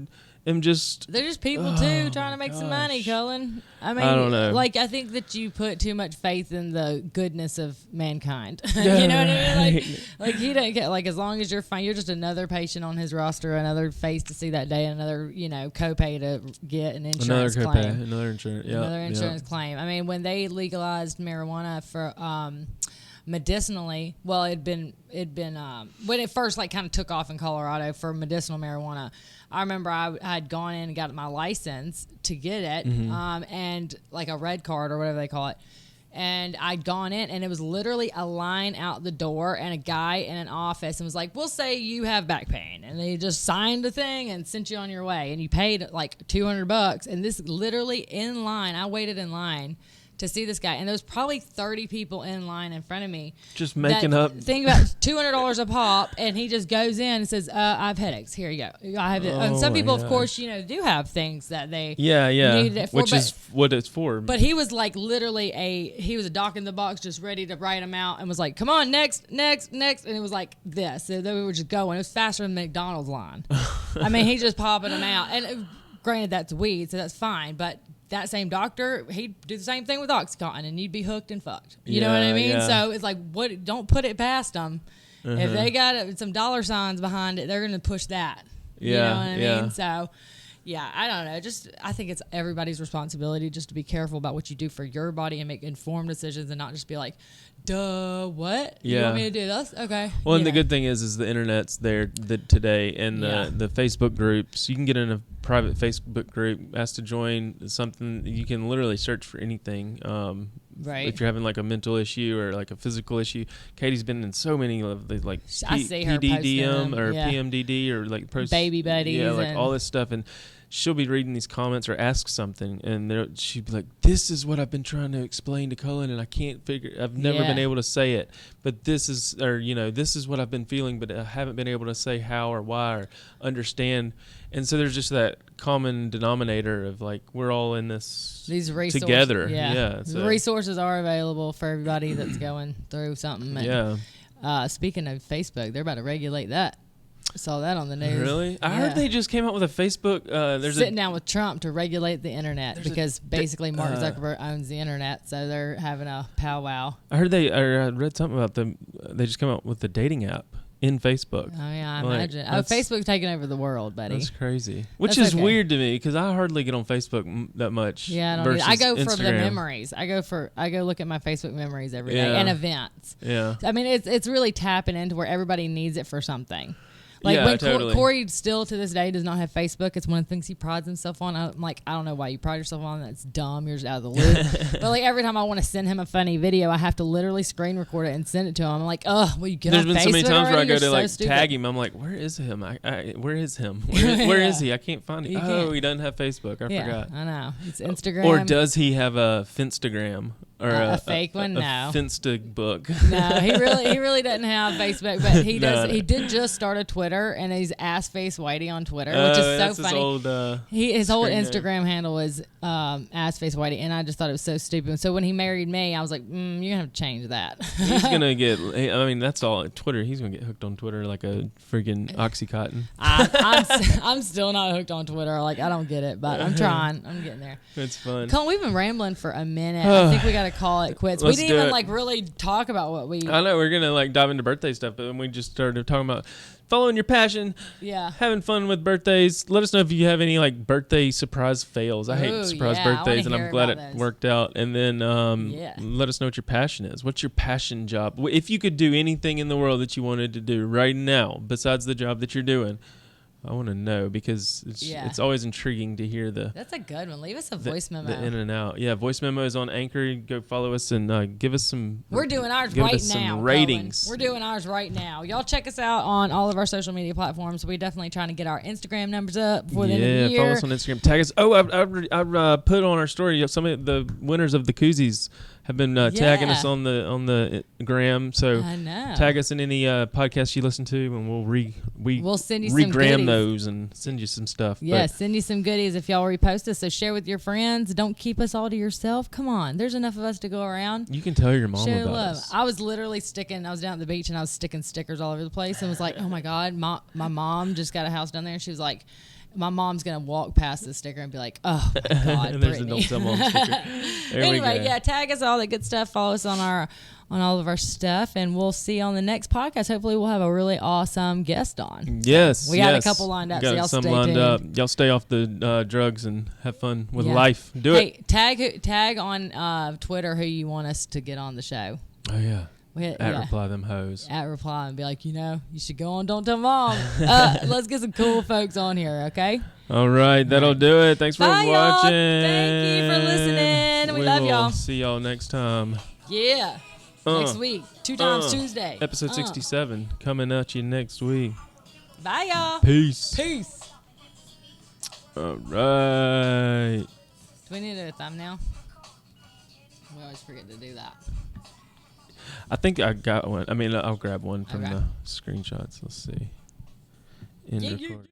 Speaker 1: am just...
Speaker 2: They're just people, too, trying to make some money, Cullen. I mean,
Speaker 1: I don't know.
Speaker 2: Like, I think that you put too much faith in the goodness of mankind. You know what I mean? Like he don't get, like, as long as you're fine, you're just another patient on his roster, another face to see that day, another, copay to get an insurance claim.
Speaker 1: Another insurance,
Speaker 2: Another insurance claim. I mean, when they legalized marijuana for medicinally, well, it'd been when it first like kind of took off in Colorado for medicinal marijuana. I remember I had gone in and got my license to get it, and like a red card or whatever they call it. And I'd gone in, and it was literally a line out the door, and a guy in an office, and was like, "We'll say you have back pain," and they just signed the thing and sent you on your way, and you paid like $200. And this literally in line, I waited in line to see this guy, and there was probably 30 people in line in front of me.
Speaker 1: Just making up.
Speaker 2: Think about $200 a pop, and he just goes in and says, "I have headaches. Here you go." I have it. And some people, of course, do have things that they needed it for,
Speaker 1: which is what it's for.
Speaker 2: But he was like literally he was a doc in the box, just ready to write them out, and was like, "Come on, next," and it was like this. So then we were just going. It was faster than the McDonald's line. I mean, he just popping them out, and granted that's weed, so that's fine, but that same doctor, he'd do the same thing with OxyContin, and you'd be hooked and fucked. You know what I mean? Yeah. So it's like, don't put it past them. If they got some dollar signs behind it, they're going to push that. You know what I mean? So, yeah, I don't know. I think it's everybody's responsibility just to be careful about what you do for your body and make informed decisions, and not just be like, duh, what? You want me to do this? Okay.
Speaker 1: Well, and the good thing is the internet's there today, and the Facebook groups. You can get in a private Facebook group, ask to join something. You can literally search for anything.
Speaker 2: Right.
Speaker 1: If you're having like a mental issue or like a physical issue. Katie's been in so many of the like
Speaker 2: I see her
Speaker 1: PDDM or
Speaker 2: yeah.
Speaker 1: PMDD or like
Speaker 2: baby buddies.
Speaker 1: Yeah, like all this stuff. And she'll be reading these comments or ask something, and she'd be like, "This is what I've been trying to explain to Cullen, and I can't figure. I've never been able to say it, but this is, or this is what I've been feeling, but I haven't been able to say how or why or understand." And so there's just that common denominator of like we're all in this
Speaker 2: these resources
Speaker 1: together.
Speaker 2: So. The resources are available for everybody that's going through something. And, speaking of Facebook, they're about to regulate that. Saw that on the news.
Speaker 1: Really? I heard they just came out with a Facebook. There's
Speaker 2: sitting down with Trump to regulate the internet because basically Mark Zuckerberg owns the internet, so they're having a powwow.
Speaker 1: I heard I read something about them. They just came out with the dating app in Facebook.
Speaker 2: Oh yeah, I imagine. Facebook's taking over the which buddy.
Speaker 1: That's crazy. Which is weird to me because I hardly get on Facebook that much.
Speaker 2: Yeah, I go for the memories. I go look at my Facebook memories every day and events.
Speaker 1: Yeah.
Speaker 2: I mean, it's really tapping into where everybody needs it for something. Like when
Speaker 1: totally.
Speaker 2: Corey still to this day does not have Facebook. It's one of the things he prides himself on. I'm like, I don't know why you pride yourself on. That's dumb. You're just out of the loop. But like every time I want to send him a funny video, I have to literally screen record it and send it to him. I'm like, will you get on Facebook?
Speaker 1: There's been so many times where I go to like
Speaker 2: stupid.
Speaker 1: Tag him. I'm like, where is him? Where is him? Where is he? I can't find him. He doesn't have Facebook. I forgot.
Speaker 2: I know. It's Instagram.
Speaker 1: Or does he have a Finstagram? Or
Speaker 2: a fake one? No.
Speaker 1: Finsta book.
Speaker 2: No, he really doesn't have Facebook, but he does. He did just start a Twitter, and he's Ass Face Whitey on Twitter, which is so funny. His whole Instagram handle is Ass Face Whitey, and I just thought it was so stupid. And so when he married me, I was like, you're gonna have to change that.
Speaker 1: He's gonna get. I mean, that's all Twitter. He's gonna get hooked on Twitter like a freaking OxyContin.
Speaker 2: I'm still not hooked on Twitter. Like I don't get it, but I'm trying. I'm getting there.
Speaker 1: It's fun.
Speaker 2: Colin, we've been rambling for a minute. I think we got to call it quits. We didn't even like really talk about what we.
Speaker 1: I know we're gonna like dive into birthday stuff, but then we just started talking about following your passion.
Speaker 2: Yeah.
Speaker 1: Having fun with birthdays. Let us know if you have any like birthday surprise fails. I hate surprise birthdays, and I'm glad it worked out. And then let us know what your passion is. What's your passion job? If you could do anything in the world that you wanted to do right now, besides the job that you're doing, I want to know because it's always intriguing to hear
Speaker 2: That's a good one. Leave us a voice memo.
Speaker 1: The in and out. Yeah, voice memo is on Anchor. Go follow us and give us some.
Speaker 2: We're doing ours right now.
Speaker 1: Some ratings.
Speaker 2: Cullen. We're doing ours right now. Y'all check us out on all of our social media platforms. We're definitely trying to get our Instagram numbers up before the end of the year.
Speaker 1: Yeah, follow us on Instagram. Tag us. Oh, I put on our story. Some of the winners of the koozies have been tagging us on the gram. So
Speaker 2: I know.
Speaker 1: Tag us in any podcast you listen to, and we'll send you some goodies. Those and send you some stuff.
Speaker 2: Yeah, send you some goodies if y'all repost us. So share with your friends. Don't keep us all to yourself. Come on, there's enough of us to go around.
Speaker 1: You can tell your mom
Speaker 2: Share
Speaker 1: about
Speaker 2: love.
Speaker 1: us.
Speaker 2: I was literally I was down at the beach and I was sticking stickers all over the place and was like, oh my God, my mom just got a house down there. And she was like, my mom's going to walk past this sticker and be like, oh my God,
Speaker 1: and there's a Don't Tell Mom sticker.
Speaker 2: Anyway, yeah, tag us, all that good stuff. Follow us on all of our stuff, and we'll see you on the next podcast. Hopefully we'll have a really awesome guest on.
Speaker 1: Yes.
Speaker 2: We got a couple lined up, so y'all stay tuned.
Speaker 1: Up. Y'all stay off the drugs and have fun with life. Do it.
Speaker 2: Tag on Twitter who you want us to get on the show.
Speaker 1: Oh, yeah. Reply them hoes.
Speaker 2: At reply and be like, you should go on Don't Tell Mom. Let's get some cool folks on here, okay?
Speaker 1: All right, that'll do it. Thanks for watching.
Speaker 2: Y'all. Thank you for listening. We love y'all.
Speaker 1: See y'all next time.
Speaker 2: Yeah. Next week. 2 times Tuesday.
Speaker 1: Episode 67 coming at you next week.
Speaker 2: Bye, y'all.
Speaker 1: Peace. All right.
Speaker 2: Do we need a thumbnail? We always forget to do that.
Speaker 1: I think I got one. I mean, I'll grab one from the screenshots. Let's see. End record.